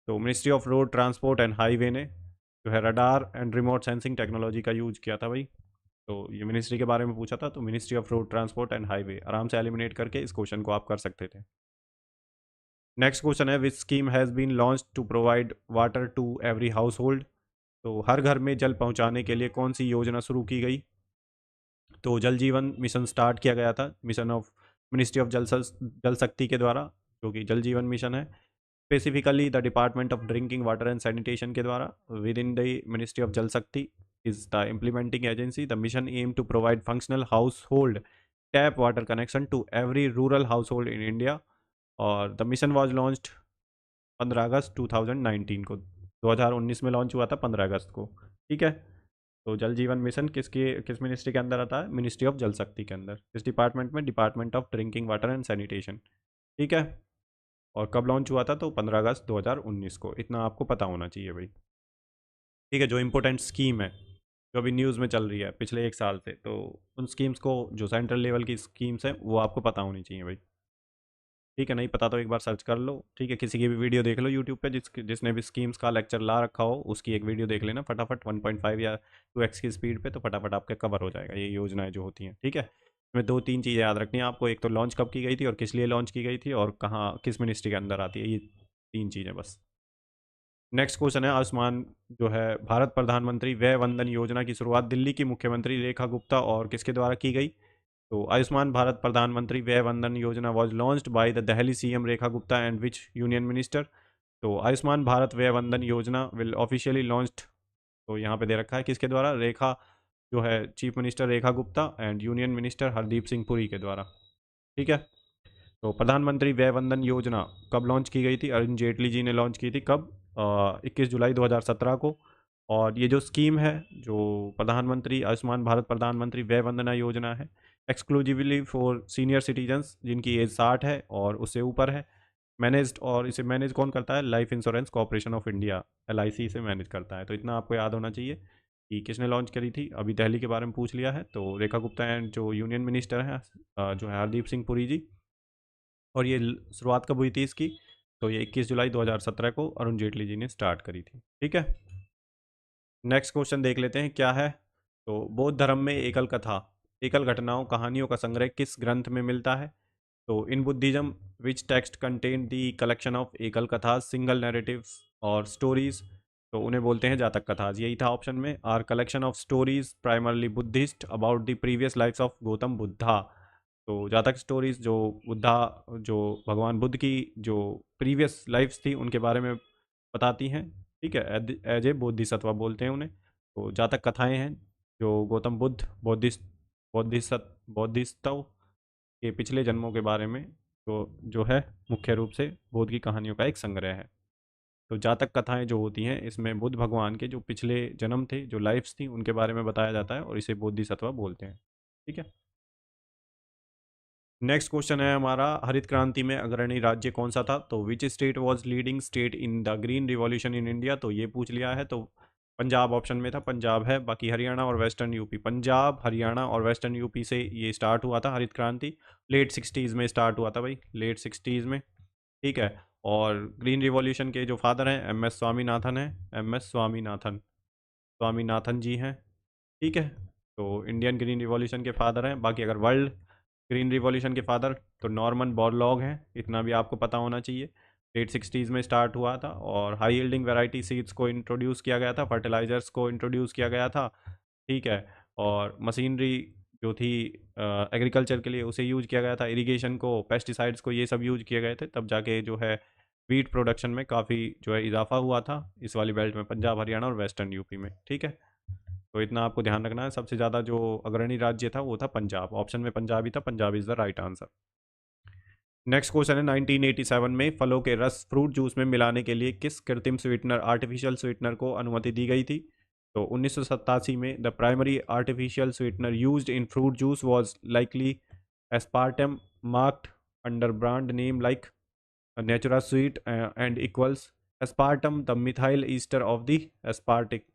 तो ministry of road transport and highway ने जो है radar and remote sensing technology का यूज किया था भाई। तो ये मिनिस्ट्री के बारे में पूछा था, तो ministry of road transport and highway, आराम से एलिमिनेट करके इस क्वेश्चन को आप कर सकते थे। नेक्स्ट क्वेश्चन है, which scheme has been launch to provide water to every household. तो हर घर में जल पहुंचाने के लिए कौन सी योजना शुरू की गई। तो जल जीवन मिशन स्टार्ट किया गया था, mission of ministry of Jal शक्ति के द्वारा, जो कि जल जीवन मिशन है। Specifically the department of drinking water and sanitation के द्वारा, within the ministry of Jal Shakti is the implementing agency. The mission aim to provide functional household tap water connection to every rural household in India. और the mission was launched 15 August 2019 को, 2019 में launch हुआ था 15 अगस्त को। ठीक है, तो जल जीवन मिशन किस मिनिस्ट्री के अंदर आता है, मिनिस्ट्री ऑफ जल शक्ति के अंदर। किस डिपार्टमेंट में, department of drinking water and sanitation. ठीक है, और कब लॉन्च हुआ था, तो 15 अगस्त 2019 को। इतना आपको पता होना चाहिए भाई। ठीक है, जो इंपॉर्टेंट स्कीम है जो अभी न्यूज़ में चल रही है पिछले 1 साल से, तो उन स्कीम्स को, जो सेंट्रल लेवल की स्कीम्स हैं, वो आपको पता होनी चाहिए भाई। ठीक है, नहीं पता तो एक बार सर्च कर लो। ठीक है, किसी की भी वीडियो देख लो यूट्यूब पे, जिसने भी स्कीम्स का लेक्चर ला रखा हो उसकी एक वीडियो देख लेना फटाफट, 1.5 या 2x की स्पीड पे, तो फटाफट आपके कवर हो जाएगा ये योजनाएं जो होती हैं। ठीक है, इसमें 2-3 चीज़ें याद रखनी है आपको, एक तो लॉन्च कब की गई थी और किस लिए लॉन्च की गई थी और कहाँ किस मिनिस्ट्री के अंदर आती है, ये 3 चीज़ें बस। नेक्स्ट क्वेश्चन है, आयुष्मान जो है भारत प्रधानमंत्री व्यय वंदन योजना की शुरुआत दिल्ली की मुख्यमंत्री रेखा गुप्ता और किसके द्वारा की गई। तो आयुष्मान भारत प्रधानमंत्री व्यय वंदन योजना was launched by the Delhi CM Rekha Gupta and which union minister. तो आयुष्मान भारत व्यय वंदन योजना विल ऑफिशियली लॉन्च्ड, तो यहाँ पे दे रखा है किसके द्वारा, रेखा जो है chief minister Rekha Gupta and union minister Hardeep Singh Puri के द्वारा। ठीक है, तो प्रधानमंत्री व्यय वंदन योजना कब लॉन्च की गई थी, अरुण जेटली जी ने लॉन्च की थी कब, 21 जुलाई 2017 को। और ये जो स्कीम है, जो प्रधानमंत्री आयुष्मान भारत प्रधानमंत्री व्यय वंदना योजना है, एक्सक्लूसिवली फॉर सीनियर सिटीजन्स जिनकी एज 60 है और उससे ऊपर है, मैनेज्ड, और इसे मैनेज कौन करता है, life insurance corporation of India, LIC इसे मैनेज करता है। तो इतना आपको याद होना चाहिए कि किसने लॉन्च करी थी। अभी दिल्ली के बारे में पूछ लिया है, तो रेखा गुप्ता एंड जो यूनियन मिनिस्टर हैं, जो है हरदीप सिंह पुरी जी। और ये शुरुआत कब हुई थी इसकी, तो ये 21 जुलाई 2017 को अरुण जेटली जी ने स्टार्ट करी थी। ठीक है, नेक्स्ट क्वेश्चन देख लेते हैं क्या है। तो बौद्ध धर्म में एकल कथा, एकल घटनाओं कहानियों का संग्रह किस ग्रंथ में मिलता है। तो in Buddhism which text contain the collection of एकल कथाज, सिंगल नैरेटिव्स और स्टोरीज। तो उन्हें बोलते हैं जातक कथाज, यही था ऑप्शन में। Are collection of stories primarily Buddhist about the previous lifes of Gautam Buddha. तो जातक स्टोरीज जो बुद्धा, जो भगवान बुद्ध की जो प्रीवियस लाइफ्स थी उनके बारे में बताती हैं। ठीक है, एज ए बोधिसत्व बोलते हैं उन्हें। तो जातक कथाएं हैं जो गौतम बुद्ध, बौद्धिस्ट बौद्धिसत्व के पिछले जन्मों के बारे में तो जो है मुख्य रूप से बुद्ध की कहानियों का एक संग्रह है। तो जातक कथाएं जो होती हैं इसमें बुद्ध भगवान के जो पिछले जन्म थे, जो लाइफ्स थी, उनके बारे में बताया जाता है और इसे बोधिसत्व बोलते हैं। ठीक है। नेक्स्ट क्वेश्चन है हमारा, हरित क्रांति में अग्रणी राज्य कौन सा था? तो which state was leading state in the green revolution in India? तो ये पूछ लिया है। तो पंजाब ऑप्शन में था, पंजाब है। बाकी हरियाणा और वेस्टर्न यूपी, पंजाब हरियाणा और वेस्टर्न यूपी से ये स्टार्ट हुआ था हरित क्रांति। लेट 60s में स्टार्ट हुआ था भाई, लेट 60s में। ठीक है। और ग्रीन रिवॉल्यूशन के जो फादर हैं एम एस स्वामीनाथन हैं, एम एस स्वामीनाथन, स्वामीनाथन जी हैं। ठीक है। तो इंडियन ग्रीन रिवॉल्यूशन के फादर हैं। बाकी अगर वर्ल्ड ग्रीन रिवॉल्यूशन के फादर तो नॉर्मन बोरलॉग हैं, इतना भी आपको पता होना चाहिए। लेट 60s में स्टार्ट हुआ था और हाई यील्डिंग वैरायटी सीड्स को इंट्रोड्यूस किया गया था, फर्टिलाइजर्स को इंट्रोड्यूस किया गया था। ठीक है। और मशीनरी जो थी एग्रीकल्चर के लिए उसे यूज किया गया था, इरिगेशन को, पेस्टिसाइड्स को, ये सब यूज किए गए थे। तब जाके जो है वीट प्रोडक्शन में काफ़ी जो है इजाफा हुआ था इस वाली बेल्ट में, पंजाब हरियाणा और वेस्टर्न यूपी में। ठीक है। तो इतना आपको ध्यान रखना है। सबसे ज़्यादा जो अग्रणी राज्य था वो था पंजाब, ऑप्शन में पंजाब ही था, Punjab is the right answer. Next question है, 1987 में फलों के रस फ्रूट जूस में मिलाने के लिए किस कृत्रिम स्वीटनर, आर्टिफिशियल स्वीटनर को अनुमति दी गई थी? तो 1987 में the primary artificial sweetener used in fruit juice was likely aspartame, marked under brand name like NutraSweet and Equals aspartame the methyl ester of the aspartic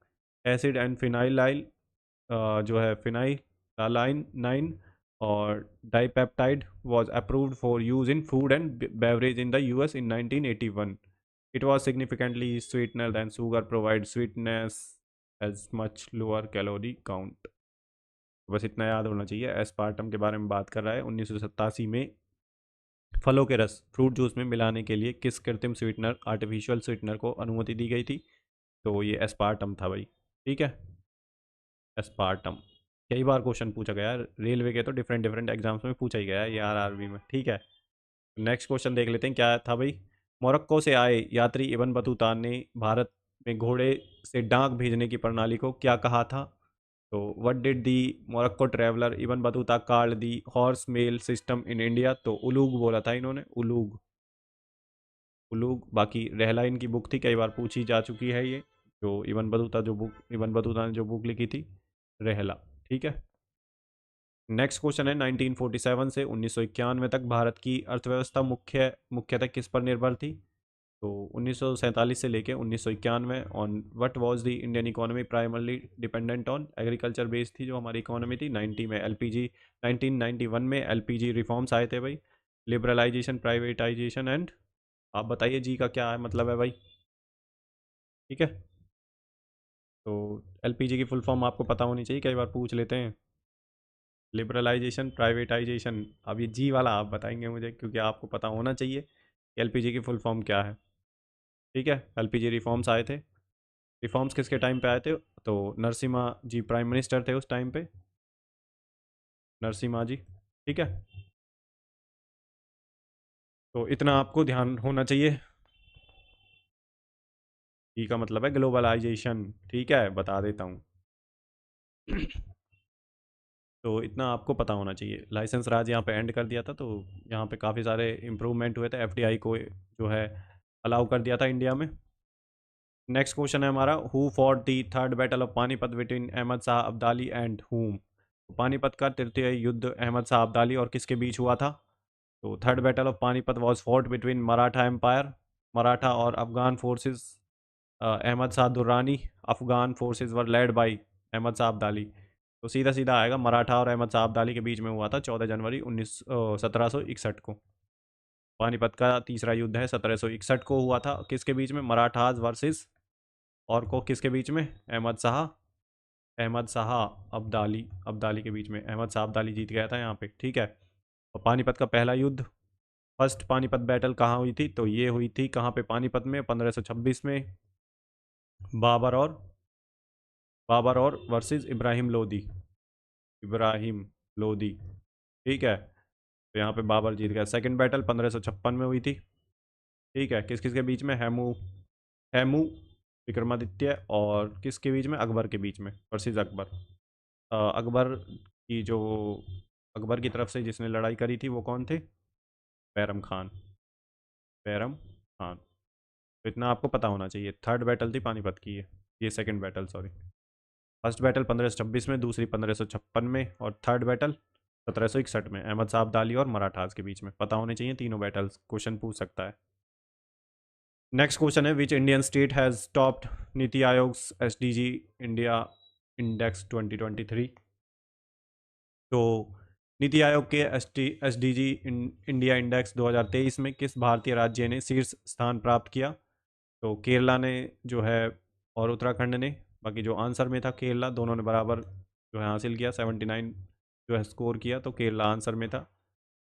acid and phenylalanine, जो है phenylalanine 9 और dipeptide was approved for use in food and beverage in the US in 1981. It was significantly sweeter than sugar, provide sweetness as much lower calorie count. बस इतना याद होना चाहिए। Aspartame के बारे में बात कर रहा है। 1987 में फलों के रस फ्रूट जूस में मिलाने के लिए किस कृत्रिम स्वीटनर, आर्टिफिशियल स्वीटनर को अनुमति दी गई थी? तो ये एस्पार्टम था भाई। ठीक है। एस्पार्टम कई बार क्वेश्चन पूछा गया है रेलवे के, तो डिफरेंट डिफरेंट एग्जाम्स में पूछा ही गया है ये, आरआरबी में। ठीक है। नेक्स्ट क्वेश्चन देख लेते हैं क्या था भाई। मोरक्को से आए यात्री इब्न बतूता ने भारत में घोड़े से डाक भेजने की प्रणाली को क्या कहा था? तो what did the Morocco traveller Ibn Battuta called the horse mail system in India? तो उलूग बोला था इन्होंने, उलूग, उलूग। बाकी रहला इनकी बुक थी, कई बार पूछी जा चुकी है ये, जो इब्न बतूता, जो बुक इब्न बतूता ने जो बुक लिखी थी, रहला। ठीक है। नेक्स्ट क्वेश्चन है, 1947 से 1991 तक भारत की अर्थव्यवस्था मुख्यतः किस पर निर्भर थी? तो 1947 से लेके 1991 on what was the Indian economy primarily dependent on? Agriculture based थी जो हमारी इकोनॉमी थी। 90 में एलपीजी, 1991 में एलपीजी रिफॉर्म्स आए थे भाई, लिबरलाइजेशन, प्राइवेटाइजेशन एंड, आप बताइए जी का क्या है मतलब है भाई। ठीक है। तो एलपीजी की फुल फॉर्म आपको पता होनी चाहिए, कई बार पूछ लेते हैं। लिबरलाइजेशन, प्राइवेटाइजेशन, अब ये जी वाला आप बताएंगे मुझे, क्योंकि आपको पता होना चाहिए कि एलपीजी की फुल फॉर्म क्या है। ठीक है। एलपीजी रिफॉर्म्स आए थे। रिफॉर्म्स किसके टाइम पे आए थे? तो नरसिम्हा जी प्राइम मिनिस्टर थे उस टाइम पे, नरसिम्हा जी। ठीक है। तो इतना आपको ध्यान होना चाहिए। जी का मतलब है ग्लोबलाइजेशन। ठीक है, बता देता हूँ। तो इतना आपको पता होना चाहिए। लाइसेंस राज यहाँ पे एंड कर दिया था, तो यहाँ पे काफ़ी सारे इम्प्रूवमेंट हुए थे, एफडीआई को जो है अलाउ कर दिया था इंडिया में। नेक्स्ट क्वेश्चन है हमारा, who fought the third battle of Panipat between Ahmad Shah Abdali and whom? Panipat का तृतीय युद्ध अहमद शाह अब्दाली और किसके बीच हुआ था? तो third battle of Panipat was fought between Maratha empire, Maratha और Afghan forces, Ahmad Shah Durrani, Afghan forces were led by Ahmad Shah Abdali. तो सीधा सीधा आएगा, मराठा और अहमद शाह अब्दाली के बीच में हुआ था 14 जनवरी 1761 को। पानीपत का तीसरा युद्ध है, 1761 को हुआ था। किसके बीच में? मराठाज वर्सेस, और को किसके बीच में? अहमद शाह, अहमद शाह अब्दाली, अब्दाली के बीच में। अहमद शाह अब्दाली जीत गया था यहाँ पे। ठीक है। और पानीपत का पहला युद्ध, फर्स्ट पानीपत बैटल कहाँ हुई थी? तो ये हुई थी कहाँ पे? पानीपत में 1526 में, बाबर और, बाबर और वर्सेस इब्राहिम लोदी, इब्राहिम लोदी। ठीक है। तो यहाँ पे बाबर जीत गया। सेकंड बैटल 1556 में हुई थी। ठीक है। किस किस के बीच में? हैमू, हैमू विक्रमादित्य और किसके बीच में? अकबर के बीच में, वर्सेस अकबर। अकबर की जो, अकबर की तरफ से जिसने लड़ाई करी थी वो कौन थे? बैरम खान, बैरम खान। तो इतना आपको पता होना चाहिए। थर्ड बैटल थी पानीपत की ये second battle, sorry. First battle 1526 में, दूसरी 1556 में, और थर्ड बैटल 1761 में, अहमद साहब दाली और मराठास के बीच में। पता होने चाहिए तीनों बैटल्स, क्वेश्चन पूछ सकता है। नेक्स्ट क्वेश्चन है, विच Indian state has topped NITI Aayog SDG India index 2023। तो नीति आयोग के SDG इंडिया इंडेक्स 2023 में किस भारतीय राज्य ने शीर्ष स्थान प्राप्त किया? तो केरला ने जो है, और उत्तराखंड ने। बाकी जो आंसर में था केरला, दोनों ने बराबर जो है हासिल किया, 79 जो है स्कोर किया, तो केरला आंसर में था।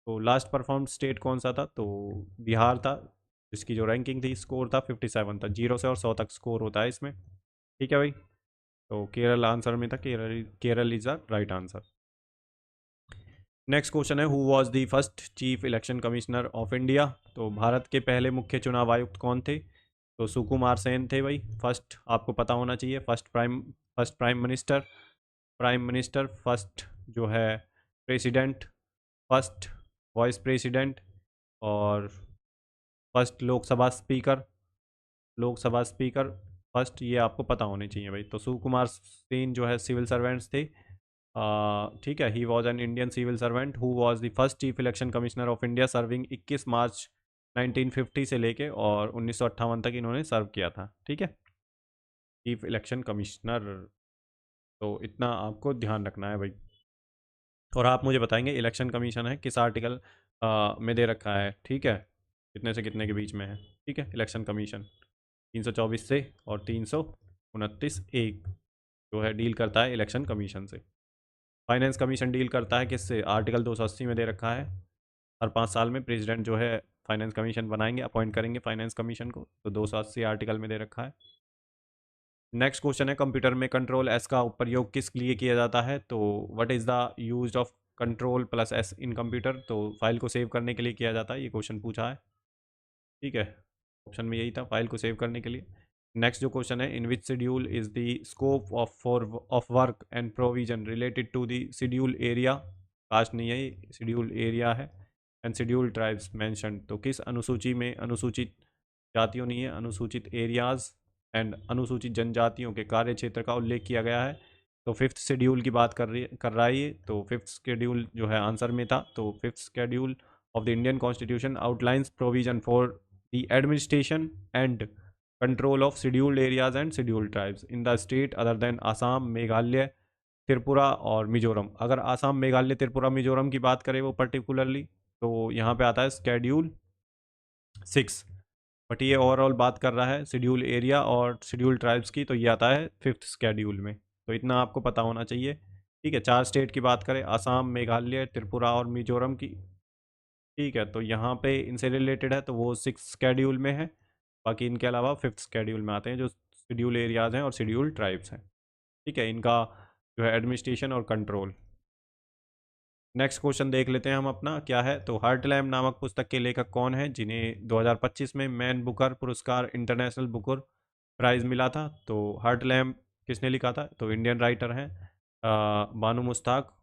तो लास्ट परफॉर्म स्टेट कौन सा था? तो बिहार था, जिसकी जो रैंकिंग थी, स्कोर था 57 था। 0 से और 100 तक स्कोर होता है इसमें। ठीक है भाई, तो केरल आंसर में था। Kerala is the right answer. Next question है, who was the first chief election commissioner of India? तो भारत के पहले मुख्य चुनाव आयुक्त कौन थे? तो सुकुमार सेन थे भाई। फर्स्ट आपको पता होना चाहिए, फर्स्ट प्राइम मिनिस्टर, फर्स्ट जो है प्रेसिडेंट, फर्स्ट वाइस प्रेसिडेंट, और फर्स्ट लोकसभा स्पीकर फर्स्ट, ये आपको पता होने चाहिए भाई। तो सुकुमार सेन जो है सिविल सर्वेंट्स थे। ठीक है, he was an Indian civil servant who was the first chief election commissioner of India serving 21 March 1950 से लेके और 1958 तक इन्होंने सर्व किया था। ठीक है, चीफ इलेक्शन कमिश्नर। तो इतना आपको ध्यान रखना है भाई। और आप मुझे बताएंगे इलेक्शन कमीशन है किस आर्टिकल में दे रखा है। ठीक है, कितने से कितने के बीच में है। ठीक है, इलेक्शन कमीशन 324 से और 329(1) जो है डील करता है इलेक्शन कमीशन से। फाइनेंस कमीशन डील करता है किससे? आर्टिकल 280 में दे रखा है। हर 5 साल में प्रेसिडेंट जो है फाइनेंस कमीशन बनाएंगे, अपॉइंट करेंगे फाइनेंस कमीशन को, तो 280 आर्टिकल में दे रखा है। नेक्स्ट क्वेश्चन है, कंप्यूटर में कंट्रोल एस का प्रयोग किस लिए किया जाता है? तो what is the use of control plus S in computer? तो फाइल को सेव करने के लिए किया जाता है, ये क्वेश्चन पूछा है। ठीक है, ऑप्शन में यही था, फाइल को सेव करने के लिए। नेक्स्ट जो क्वेश्चन है, in which schedule is the scope of work and provision related to the schedule area? Caste नहीं है, शेड्यूल एरिया है। एंड शेड्यूल ट्राइब्स मैंशन, तो किस अनुसूची में अनुसूचित जातियों नहीं है, अनुसूचित एरियाज एंड अनुसूचित जनजातियों के कार्य क्षेत्र का उल्लेख किया गया है? तो फिफ्थ शेड्यूल की बात कर रहा है ये। तो फिफ्थ शेड्यूल जो है आंसर में था। तो fifth schedule of the Indian constitution outlines provision for the administration and control of scheduled areas and scheduled tribes in the state other than Assam, Meghalaya, Tripura और मिजोरम। अगर आसाम, मेघालय, त्रिपुरा, मिजोरम की बात करें वो पर्टिकुलरली, तो यहाँ पे आता है शेड्यूल 6। बट ये ओवरऑल बात कर रहा है शेड्यूल एरिया और शेड्यूल ट्राइब्स की, तो ये आता है फिफ्थ शेड्यूल में। तो इतना आपको पता होना चाहिए। ठीक है, 4 स्टेट की बात करें, आसाम, मेघालय, त्रिपुरा और मिजोरम की। ठीक है, तो यहाँ पे इनसे रिलेटेड है तो वो 6 शेड्यूल में है। बाकी इनके अलावा फिफ्थ शेड्यूल में आते हैं जो शेड्यूल एरियाज हैं और शेड्यूल ट्राइब्स हैं। ठीक है, इनका जो है एडमिनिस्ट्रेशन और कंट्रोल। नेक्स्ट क्वेश्चन देख लेते हैं हम अपना, क्या है? तो हार्टलैम नामक पुस्तक के लेखक कौन है जिन्हें 2025 में मैन बुकर पुरस्कार, इंटरनेशनल बुकर प्राइज़ मिला था? तो हार्टलैम किसने लिखा था? तो इंडियन राइटर हैं बानू मुश्ताक,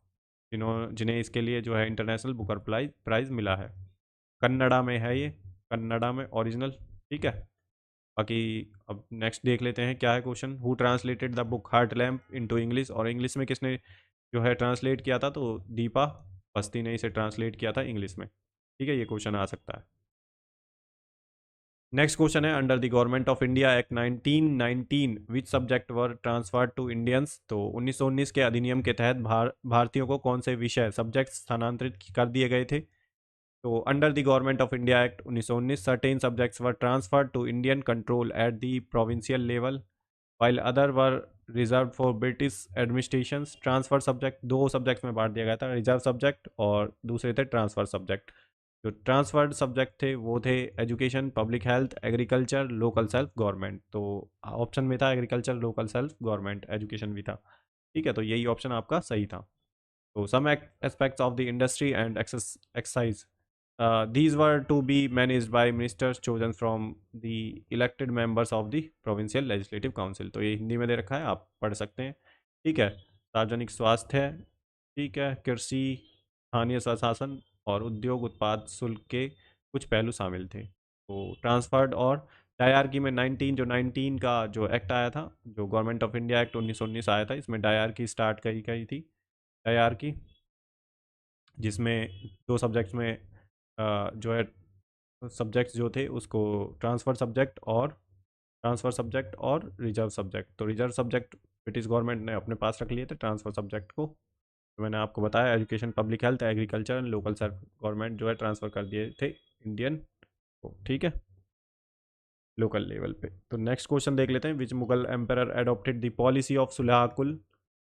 जिन्हें इसके लिए जो है इंटरनेशनल बुकर प्राइज़ मिला है। कन्नड़ा में है ये, कन्नड़ा में ओरिजिनल। ठीक है, बाकी अब नेक्स्ट देख लेते हैं क्या है question. Who translated the book heart lamp into English? और इंग्लिश में किसने जो है ट्रांसलेट किया था? तो दीपा बस्ती ने इसे ट्रांसलेट किया था इंग्लिश में। ठीक है, ये क्वेश्चन आ सकता है। नेक्स्ट क्वेश्चन है, under the government of India act 1919 which subject were transferred to Indians? तो 1919 के अधिनियम के तहत भारतीयों को कौन से विषय, सब्जेक्ट स्थानांतरित कर दिए गए थे? तो under the government of India act 1919 certain subjects were transferred to Indian control at the provincial level while other were reserved for British administration. Transfer subject 2 subjects में बांट दिया गया था, रिजर्व सब्जेक्ट और दूसरे थे ट्रांसफर सब्जेक्ट। जो transferred subject थे वो थे education, public health, agriculture, local self government. तो ऑप्शन में था agriculture, local self government, education भी था। ठीक है, तो यही ऑप्शन आपका सही था। तो some aspects of the industry and exercise these were to be managed by ministers chosen from the elected members of the provincial legislative council। तो ये हिंदी में दे रखा है, आप पढ़ सकते हैं। ठीक है, सार्वजनिक स्वास्थ्य, ठीक है, कृषि, स्थानीय स्वशासन और उद्योग उत्पाद शुल्क के कुछ पहलू शामिल थे। तो ट्रांसफर्ड और डायरकी में 19 का जो एक्ट आया था, जो गवर्नमेंट ऑफ इंडिया एक्ट 1919 आया था, इसमें डायरकी स्टार्ट करी गई थी। डायरकी जिसमें दो सब्जेक्ट्स में जो है सब्जेक्ट्स जो थे उसको ट्रांसफ़र सब्जेक्ट और रिजर्व सब्जेक्ट। तो रिजर्व सब्जेक्ट ब्रिटिश गवर्नमेंट ने अपने पास रख लिए थे, ट्रांसफ़र सब्जेक्ट को मैंने आपको बताया education, public health, agriculture and local self government जो है ट्रांसफ़र कर दिए थे इंडियन को, ठीक है, लोकल लेवल पे। तो नेक्स्ट क्वेश्चन देख लेते हैं, which Mughal emperor adopted the policy of सुलह कुल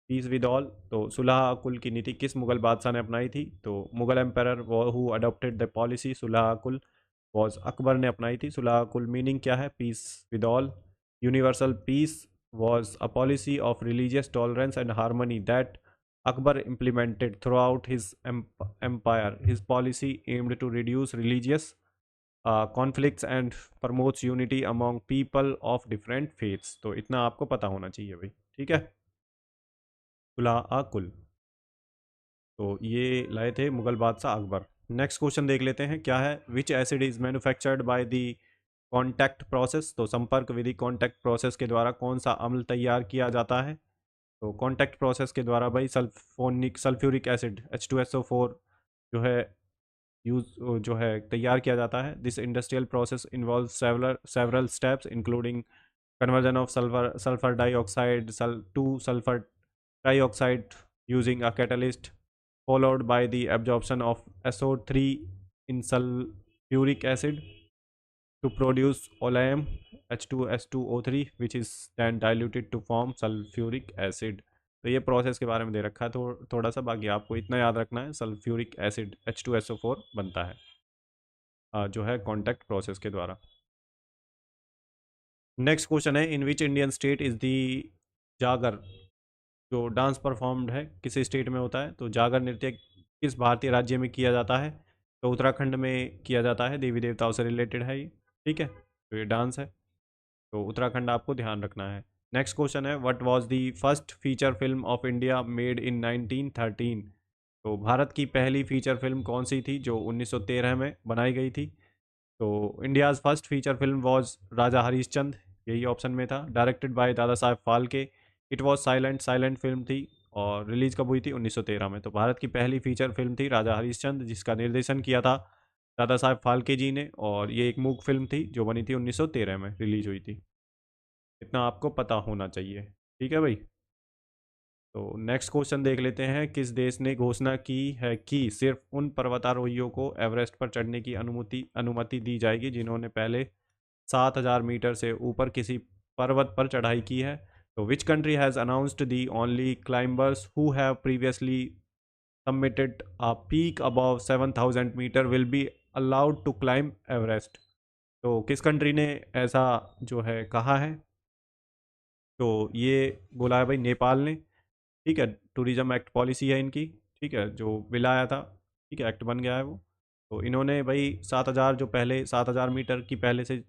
पीस विद ऑल। तो सुलह कुल की नीति किस मुगल बादशाह ने अपनाई थी? तो Mughal emperor who adopted the policy सुलह कुल वॉज अकबर ने अपनाई थी। सुलह कुल मीनिंग क्या है? Peace with all. Universal peace was a policy of religious tolerance and harmony that Akbar implemented throughout his empire. His policy aimed to reduce religious conflicts and promotes unity among people of different faiths। तो इतना आपको पता होना चाहिए भाई, ठीक है। सुलह कुल, तो ये लाए थे मुगल बादशाह अकबर। नेक्स्ट क्वेश्चन देख लेते हैं, क्या है? विच acid is manufactured by the contact process. तो संपर्क विधि कॉन्टैक्ट प्रोसेस के द्वारा कौन सा अम्ल तैयार किया जाता है? तो कॉन्टैक्ट प्रोसेस के द्वारा भाई सल्फ्यूरिक एसिड H2SO4 जो है यूज जो है तैयार किया जाता है। This industrial process involve several steps including conversion of sulphur dioxide two sulphur trioxide using a catalyst followed by the absorption of SO3 in sulfuric acid to produce oleum H2S2O3 which is then diluted to form sulfuric acid। तो ये process के बारे में दे रखा है थोड़ा सा, बाकी आपको इतना याद रखना है, सल्फ्यूरिक एसिड H2SO4 बनता है जो है कॉन्टैक्ट प्रोसेस के द्वारा। नेक्स्ट क्वेश्चन है, in which Indian state is the Jagar जो डांस परफॉर्म्ड है किस स्टेट में होता है? तो जागर नृत्य किस भारतीय राज्य में किया जाता है? तो उत्तराखंड में किया जाता है, देवी देवताओं से रिलेटेड है ये, ठीक है। तो ये डांस है, तो उत्तराखंड आपको ध्यान रखना है। नेक्स्ट क्वेश्चन है, what was the first feature film of India made in 1913। तो भारत की पहली फीचर फिल्म कौन सी थी जो 1913 में बनाई गई थी? तो India's first feature film was Raja Harishchandra, यही ऑप्शन में था, directed by Dada Saheb Phalke. It was silent film थी और रिलीज़ कब हुई थी? 1913 में। तो भारत की पहली फीचर फिल्म थी राजा हरीशचंद, जिसका निर्देशन किया था दादा साहब फाल्के जी ने, और ये एक मूक फिल्म थी जो बनी थी 1913 में रिलीज हुई थी। इतना आपको पता होना चाहिए, ठीक है भाई। तो नेक्स्ट क्वेश्चन देख लेते हैं, किस देश ने घोषणा की है कि सिर्फ उन पर्वतारोहियों को एवरेस्ट पर चढ़ने की अनुमति दी जाएगी जिन्होंने पहले 7,000 मीटर से ऊपर किसी पर्वत पर चढ़ाई की है? तो which country has announced the only climbers who have previously submitted a peak above 7,000 metre will be allowed to climb Everest. तो किस कंट्री ने ऐसा जो है कहा है? तो ये बोला है भाई नेपाल ने, ठीक है। टूरिज्म एक्ट पॉलिसी है इनकी, ठीक है, जो बिल आया था, ठीक है, एक्ट बन गया है वो। तो इन्होंने भाई 7,000 जो पहले 7,000 मीटर की पहले से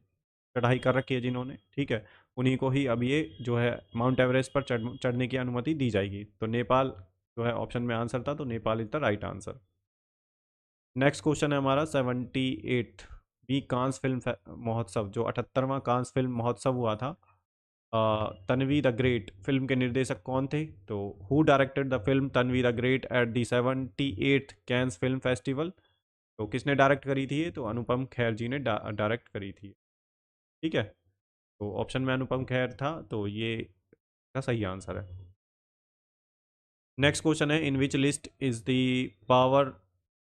चढ़ाई कर रखी है जिन्होंने, ठीक है, उन्हीं को ही अब ये जो है माउंट एवरेस्ट पर चढ़ने की अनुमति दी जाएगी। तो नेपाल जो है ऑप्शन में आंसर था, तो Nepal is the right answer. Next question है हमारा 78 बी कांस फिल्म महोत्सव, जो 78वां कांस फिल्म महोत्सव हुआ था, तन्वी द ग्रेट फिल्म के निर्देशक कौन थे? तो who directed the film Tanvi the great at the 78th Cannes film festival. तो किसने डायरेक्ट करी थी ये? तो अनुपम खेर जी ने डायरेक्ट करी थी, ठीक है। तो ऑप्शन में अनुपम खेर था, तो ये का सही आंसर है। नेक्स्ट क्वेश्चन है, in which list is the power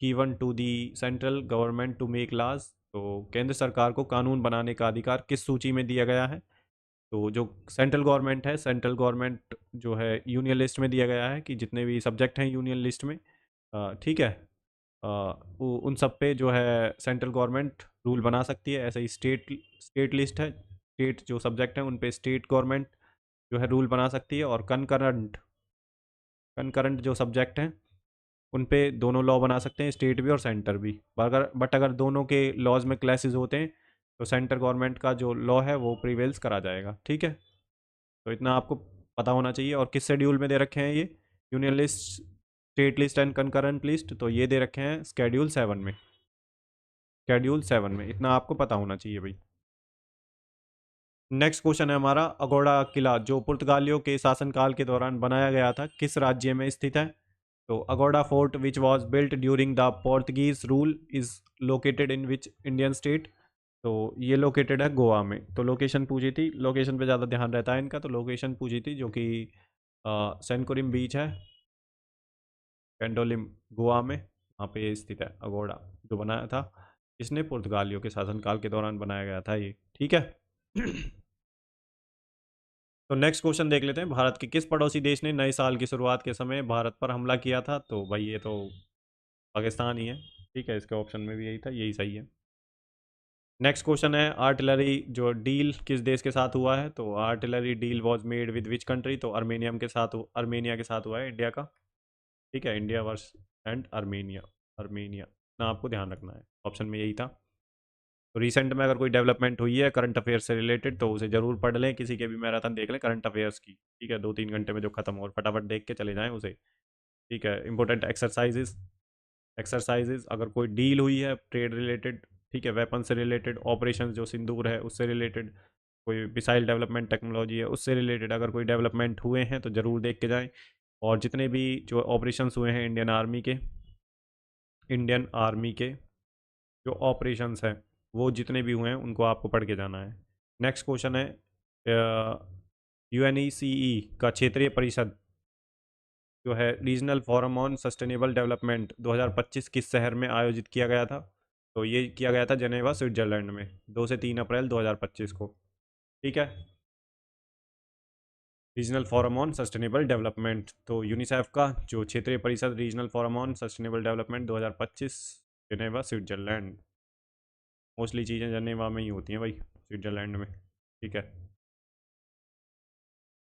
given to the central government to make laws. तो केंद्र सरकार को कानून बनाने का अधिकार किस सूची में दिया गया है? तो जो सेंट्रल गवर्नमेंट है, सेंट्रल गवर्नमेंट जो है यूनियन लिस्ट में दिया गया है कि जितने भी सब्जेक्ट हैं यूनियन लिस्ट में, ठीक है, उन सब पे जो है सेंट्रल गवर्नमेंट रूल बना सकती है। ऐसे ही स्टेट लिस्ट है, स्टेट जो सब्जेक्ट हैं उन पे स्टेट गवर्नमेंट जो है रूल बना सकती है। और कनकरंट जो सब्जेक्ट हैं उन पे दोनों लॉ बना सकते हैं, स्टेट भी और सेंटर भी। बट अगर दोनों के लॉज में क्लैसेस होते हैं तो सेंटर गवर्नमेंट का जो लॉ है वो प्रिवेल्स करा जाएगा, ठीक है। तो इतना आपको पता होना चाहिए। और किस शेड्यूल में दे रखे हैं ये union list, state list and concurrent list? तो ये दे रखे हैं स्केड्यूल 7 में। शेड्यूल 7 में, इतना आपको पता होना चाहिए भाई। नेक्स्ट क्वेश्चन है हमारा, अगोड़ा किला जो पुर्तगालियों के शासनकाल के दौरान बनाया गया था किस राज्य में स्थित है? तो Aguada fort which was built during the Portuguese rule is located in which Indian state? तो ये लोकेटेड है गोवा में। तो लोकेशन पूछी थी, लोकेशन पे ज़्यादा ध्यान रहता है इनका, तो लोकेशन पूछी थी जो कि सेंकुरिम बीच है, पेंडोलिम, गोवा में, वहाँ पे ये स्थित है अगोड़ा, जो बनाया था इसने पुर्तगालियों के शासनकाल के दौरान बनाया गया था ये, ठीक है। तो नेक्स्ट क्वेश्चन देख लेते हैं, भारत के किस पड़ोसी देश ने नए साल की शुरुआत के समय भारत पर हमला किया था? तो भाई ये तो पाकिस्तान ही है, ठीक है, इसके ऑप्शन में भी यही था, यही सही है। नेक्स्ट क्वेश्चन है, आर्टिलरी जो डील किस देश के साथ हुआ है? तो artillery deal was made with which country? तो अर्मेनिया के साथ हुआ है, इंडिया का, ठीक है, India versus and Armenia, Armenia, ना आपको ध्यान रखना है, ऑप्शन में यही था। तो रिसेंट में अगर कोई डेवलपमेंट हुई है करंट अफेयर्स से रिलेटेड तो उसे जरूर पढ़ लें, किसी के भी मैराथन देख लें करंट अफेयर्स की, ठीक है, 2-3 घंटे में जो खत्म हो, और फटाफट देख के चले जाएं उसे, ठीक है। इंपॉर्टेंट एक्सरसाइजेज अगर कोई डील हुई है ट्रेड रिलेटेड, ठीक है, वेपन से रिलेटेड, ऑपरेशन जो सिंदूर है उससे रिलेटेड, कोई मिसाइल डेवलपमेंट टेक्नोलॉजी है उससे रिलेटेड अगर कोई डेवलपमेंट हुए हैं तो ज़रूर देख के जाएं। और जितने भी जो ऑपरेशंस हुए हैं इंडियन आर्मी के जो ऑपरेशंस हैं वो जितने भी हुए हैं उनको आपको पढ़ के जाना है। नेक्स्ट क्वेश्चन है, यूएनईसीई का क्षेत्रीय परिषद जो है regional forum on sustainable development 2025 किस शहर में आयोजित किया गया था? तो ये किया गया था जनेवा, स्विट्जरलैंड में, 2 से 3 अप्रैल 2025 को, ठीक है। Regional forum on sustainable development, तो यूनिसेफ का जो क्षेत्रीय परिषद regional forum on sustainable development 2025, Geneva, Switzerland. Mostly चीज़ें जनेवा में ही होती हैं भाई, स्विट्जरलैंड में, ठीक है।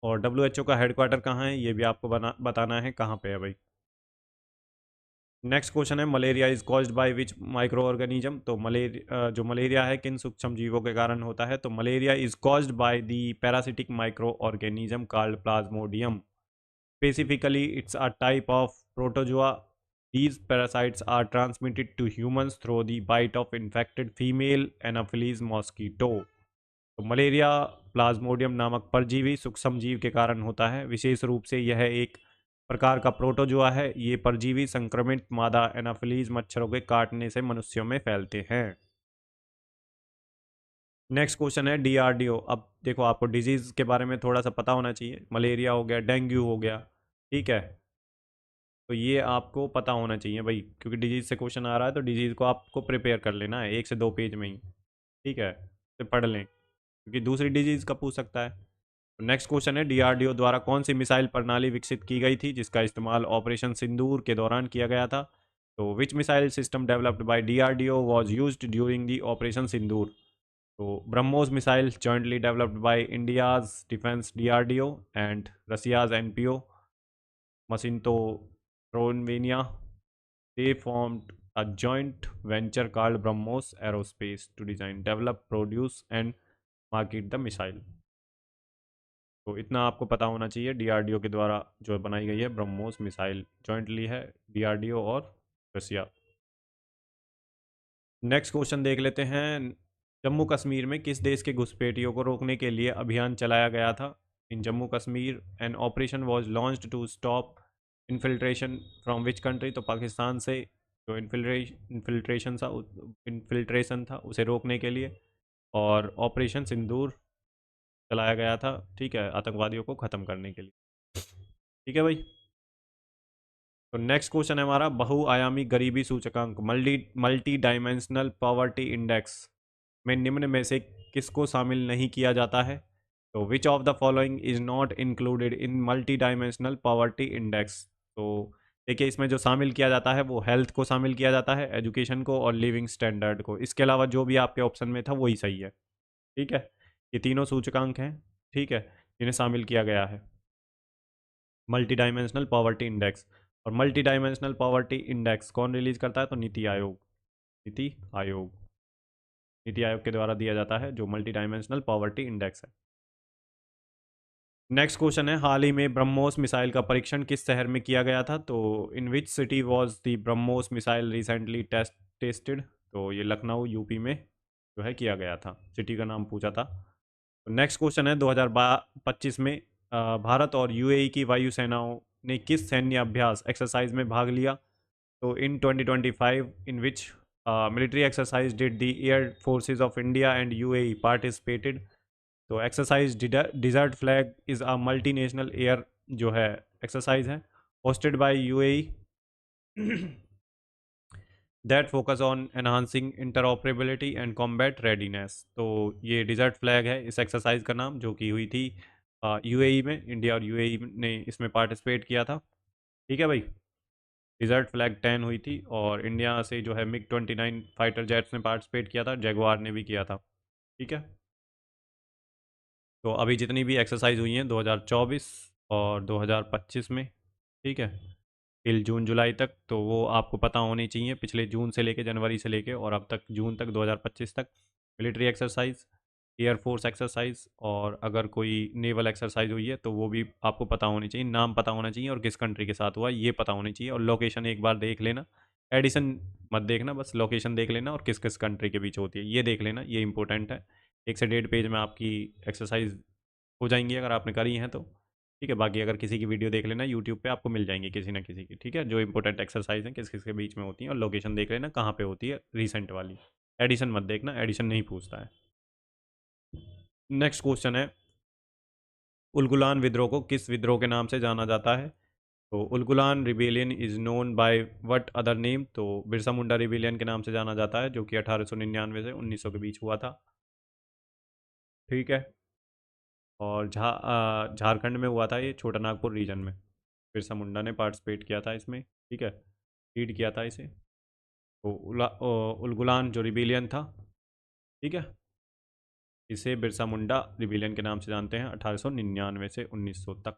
और डब्ल्यू का हेडक्वार्टर कहाँ है ये भी आपको बताना है कहाँ पे है भाई। नेक्स्ट क्वेश्चन है, malaria is caused by which micro organism? तो जो मलेरिया है किन सूक्ष्म जीवों के कारण होता है? तो malaria is caused by the parasitic micro organism called Plasmodium, specifically it's a type of protozoa, these parasites are transmitted to humans through the bite of infected female anopheles mosquito। तो मलेरिया प्लाज्मोडियम नामक परजीवी सूक्ष्म जीव के कारण होता है, विशेष रूप से यह एक प्रकार का प्रोटोजोआ है, ये परजीवी संक्रमित मादा एनाफिलीज मच्छरों के काटने से मनुष्यों में फैलते हैं। नेक्स्ट क्वेश्चन है, डीआरडीओ, अब देखो आपको डिजीज के बारे में थोड़ा सा पता होना चाहिए, मलेरिया हो गया, डेंगू हो गया, ठीक है, तो ये आपको पता होना चाहिए भाई, क्योंकि डिजीज से क्वेश्चन आ रहा है तो डिजीज को आपको प्रिपेयर कर लेना है 1 से 2 पेज में ही, ठीक है, तो पढ़ लें, क्योंकि दूसरी डिजीज का पूछ सकता है। नेक्स्ट क्वेश्चन है, डीआरडीओ द्वारा कौन सी मिसाइल प्रणाली विकसित की गई थी जिसका इस्तेमाल ऑपरेशन सिंदूर के दौरान किया गया था? तो which missile system developed by DRDO was used during the operation Sindoor? तो BrahMos missile jointly developed by India's defence DRDO and Russia's NPO Mashinostroyeniya, they formed a joint venture called BrahMos Aerospace to design, develop, produce and market the missile। तो इतना आपको पता होना चाहिए, DRDO के द्वारा जो बनाई गई है ब्रह्मोस मिसाइल, जॉइंटली है डीआरडीओ और रसिया। नेक्स्ट क्वेश्चन देख लेते हैं, जम्मू कश्मीर में किस देश के घुसपैठियों को रोकने के लिए अभियान चलाया गया था? In Jammu Kashmir an operation was launched to stop infiltration from which country? तो पाकिस्तान से जो इन्फिल्ट्रेशन था उसे रोकने के लिए, और ऑपरेशन सिंदूर चलाया गया था, ठीक है, आतंकवादियों को ख़त्म करने के लिए, ठीक है भाई। तो नेक्स्ट क्वेश्चन है हमारा, बहुआयामी गरीबी सूचकांक मल्टी डायमेंशनल पॉवर्टी इंडेक्स में निम्न में से किसको शामिल नहीं किया जाता है? तो विच of the following is not included in multi dimensional poverty index? तो देखिए इसमें जो शामिल किया जाता है वो हेल्थ को शामिल किया जाता है, एजुकेशन को और लिविंग स्टैंडर्ड को, इसके अलावा जो भी आपके ऑप्शन में था वही सही है, ठीक है, ये तीनों सूचकांक हैं, ठीक है, जिन्हें शामिल किया गया है मल्टी डायमेंशनल पॉवर्टी इंडेक्स। और मल्टी डायमेंशनल पॉवर्टी इंडेक्स कौन रिलीज करता है? तो नीति आयोग, नीति आयोग, नीति आयोग के द्वारा दिया जाता है जो मल्टी डायमेंशनल पॉवर्टी इंडेक्स है। नेक्स्ट क्वेश्चन है, हाल ही में ब्रह्मोस मिसाइल का परीक्षण किस शहर में किया गया था? तो in which city was the BrahMos missile recently tested? तो ये लखनऊ यूपी में जो है किया गया था, सिटी का नाम पूछा था। तो नेक्स्ट क्वेश्चन है 2025 में भारत और यूएई की वायुसेनाओं ने किस सैन्य अभ्यास एक्सरसाइज में भाग लिया? तो in 2025 in which military exercise did the air forces of India and UAE participated? तो exercise desert flag is a multinational air जो है एक्सरसाइज है, hosted by UAE, that focus on enhancing interoperability and combat readiness. तो ये dessert flag है इस exercise का नाम, जो कि हुई थी यूएई में। इंडिया और यूएई ने इसमें पार्टिसिपेट किया था। ठीक है भाई, डिजर्ट फ्लैग 10 हुई थी, और इंडिया से जो है MiG-29 फाइटर जेट्स ने पार्टिसिपेट किया था, जैगुआर ने भी किया था। ठीक है, तो अभी जितनी भी एक्सरसाइज हुई हैं 2024 और 2025 में, ठीक है, टिल जून जुलाई तक, तो वो आपको पता होनी चाहिए, पिछले जून से लेके जनवरी से लेके और अब तक जून तक 2025 तक मिलिट्री एक्सरसाइज, एयरफोर्स एक्सरसाइज, और अगर कोई नेवल एक्सरसाइज हुई है तो वो भी आपको पता होनी चाहिए, नाम पता होना चाहिए और किस कंट्री के साथ हुआ ये पता होनी चाहिए, और लोकेशन एक बार देख लेना। एडिशन मत देखना, बस लोकेशन देख लेना और किस किस कंट्री के बीच होती है ये देख लेना, ये इंपॉर्टेंट है। 1 से 1.5 पेज में आपकी एक्सरसाइज हो जाएंगी अगर आपने करी हैं तो। ठीक है, बाकी अगर किसी की वीडियो देख लेना यूट्यूब पे, आपको मिल जाएंगी किसी ना किसी की। ठीक है, जो इंपॉर्टेंट एक्सरसाइज हैं किस किस के बीच में होती हैं, और लोकेशन देख लेना कहाँ पे होती है रिसेंट वाली। एडिशन मत देखना, एडिशन नहीं पूछता है। नेक्स्ट क्वेश्चन है, उलगुलान विद्रोह को किस विद्रोह के नाम से जाना जाता है? तो Ulgulan rebellion is known by what other name? तो बिरसा मुंडा रिबेलियन के नाम से जाना जाता है, जो कि 1899 से 1900 के बीच हुआ था। ठीक है, और झारखंड में हुआ था ये, छोटा नागपुर रीजन में। बिरसा मुंडा ने पार्टिसिपेट किया था इसमें। ठीक है, लीड किया था इसे। तो उलगुलान जो रिबेलियन था, ठीक है, इसे बिरसा मुंडा रिबेलियन के नाम से जानते हैं, 1899 से 1900 तक।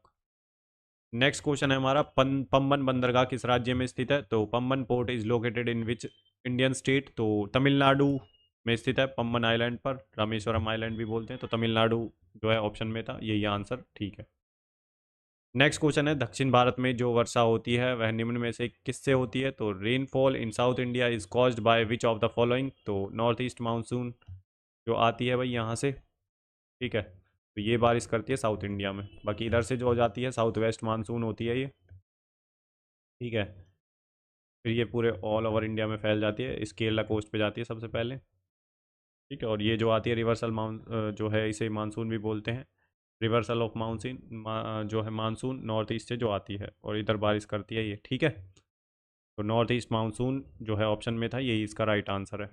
नेक्स्ट क्वेश्चन है हमारा, पम्बन बंदरगाह किस राज्य में स्थित है? तो Pamban port is located in which Indian state? तो तमिलनाडु में स्थित है, पम्बन आइलैंड पर, रामेश्वरम आइलैंड भी बोलते हैं, तो तमिलनाडु जो है ऑप्शन में था, यही आंसर ठीक है। नेक्स्ट क्वेश्चन है, दक्षिण भारत में जो वर्षा होती है वह निम्न में से किससे होती है? तो rainfall in south India is caused by which of the following? तो नॉर्थ ईस्ट मानसून जो आती है भाई यहाँ से, ठीक है, तो ये बारिश करती है साउथ इंडिया में। बाकी इधर से जो हो जाती है साउथ वेस्ट मानसून होती है ये। ठीक है, फिर ये पूरे ऑल ओवर इंडिया में फैल जाती है, इस केरला कोस्ट पे जाती है सबसे पहले। ठीक है, और ये जो आती है रिवर्सल जो है इसे मानसून भी बोलते हैं। रिवर्सल ऑफ मानसून जो है मानसून नॉर्थ ईस्ट से जो आती है और इधर बारिश करती है ये। ठीक है, तो नॉर्थ ईस्ट मानसून जो है ऑप्शन में था, यही इसका राइट आंसर है।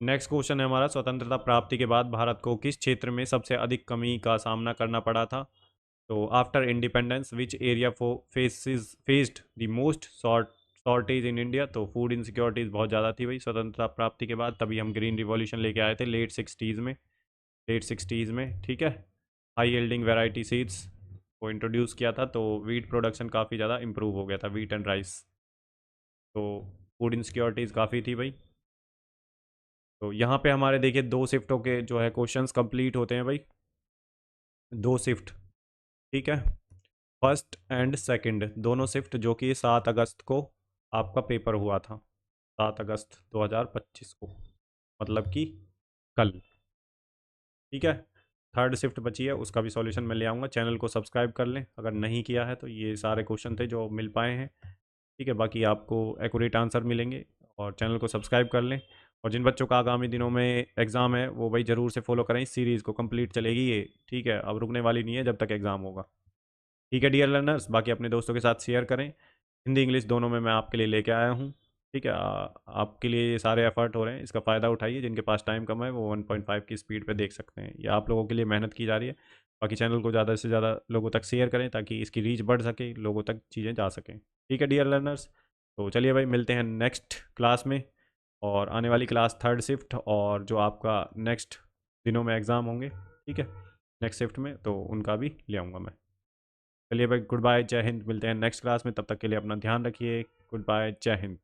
नेक्स्ट क्वेश्चन है हमारा, स्वतंत्रता प्राप्ति के बाद भारत को किस क्षेत्र में सबसे अधिक कमी का सामना करना पड़ा था? तो after independence which area faced the most shortage in India? तो फूड इनसिक्योरिटीज़ बहुत ज़्यादा थी भाई स्वतंत्रता प्राप्ति के बाद, तभी हम ग्रीन रिवॉल्यूशन लेके आए थे लेट सिक्सटीज़ में। ठीक है, हाई यील्डिंग वैरायटी सीड्स को इंट्रोड्यूस किया था, तो वीट प्रोडक्शन काफ़ी ज़्यादा इंप्रूव हो गया था, वीट एंड राइस। तो फूड इनसिक्योरिटीज़ काफ़ी थी भाई। तो यहाँ पे हमारे देखिए 2 शिफ्टों के जो है क्वेश्चंस कंप्लीट होते हैं भाई, 2 शिफ्ट। ठीक है, फर्स्ट एंड सेकंड दोनों शिफ्ट, जो कि 7 अगस्त को आपका पेपर हुआ था, 7 अगस्त 2025 को, मतलब कि कल। ठीक है, थर्ड शिफ्ट बची है, उसका भी सॉल्यूशन मैं ले आऊँगा। चैनल को सब्सक्राइब कर लें अगर नहीं किया है, तो ये सारे क्वेश्चन थे जो मिल पाए हैं। ठीक है, बाकी आपको एक्यूरेट आंसर मिलेंगे, और चैनल को सब्सक्राइब कर लें। और जिन बच्चों का आगामी दिनों में एग्ज़ाम है वो भाई ज़रूर से फॉलो करें, इस सीरीज़ को कंप्लीट चलेगी ये। ठीक है, अब रुकने वाली नहीं है जब तक एग्ज़ाम होगा। ठीक है डियर लर्नर्स, बाकी अपने दोस्तों के साथ शेयर करें, हिंदी इंग्लिश दोनों में मैं आपके लिए लेके आया हूँ। ठीक है, आपके लिए ये सारे एफर्ट हो रहे हैं, इसका फ़ायदा उठाइए। जिनके पास टाइम कम है वो 1.5 की स्पीड पे देख सकते हैं, ये आप लोगों के लिए मेहनत की जा रही है। बाकी चैनल को ज़्यादा से ज़्यादा लोगों तक शेयर करें ताकि इसकी रीच बढ़ सके, लोगों तक चीज़ें जा सकें। ठीक है डियर लर्नर्स, तो चलिए भाई मिलते हैं नेक्स्ट क्लास में, और आने वाली क्लास थर्ड शिफ्ट, और जो आपका नेक्स्ट दिनों में एग्ज़ाम होंगे, ठीक है, नेक्स्ट शिफ्ट में, तो उनका भी ले आऊँगा मैं। चलिए भाई, गुड बाय, जय हिंद, मिलते हैं नेक्स्ट क्लास में, तब तक के लिए अपना ध्यान रखिए। गुड बाय, जय हिंद।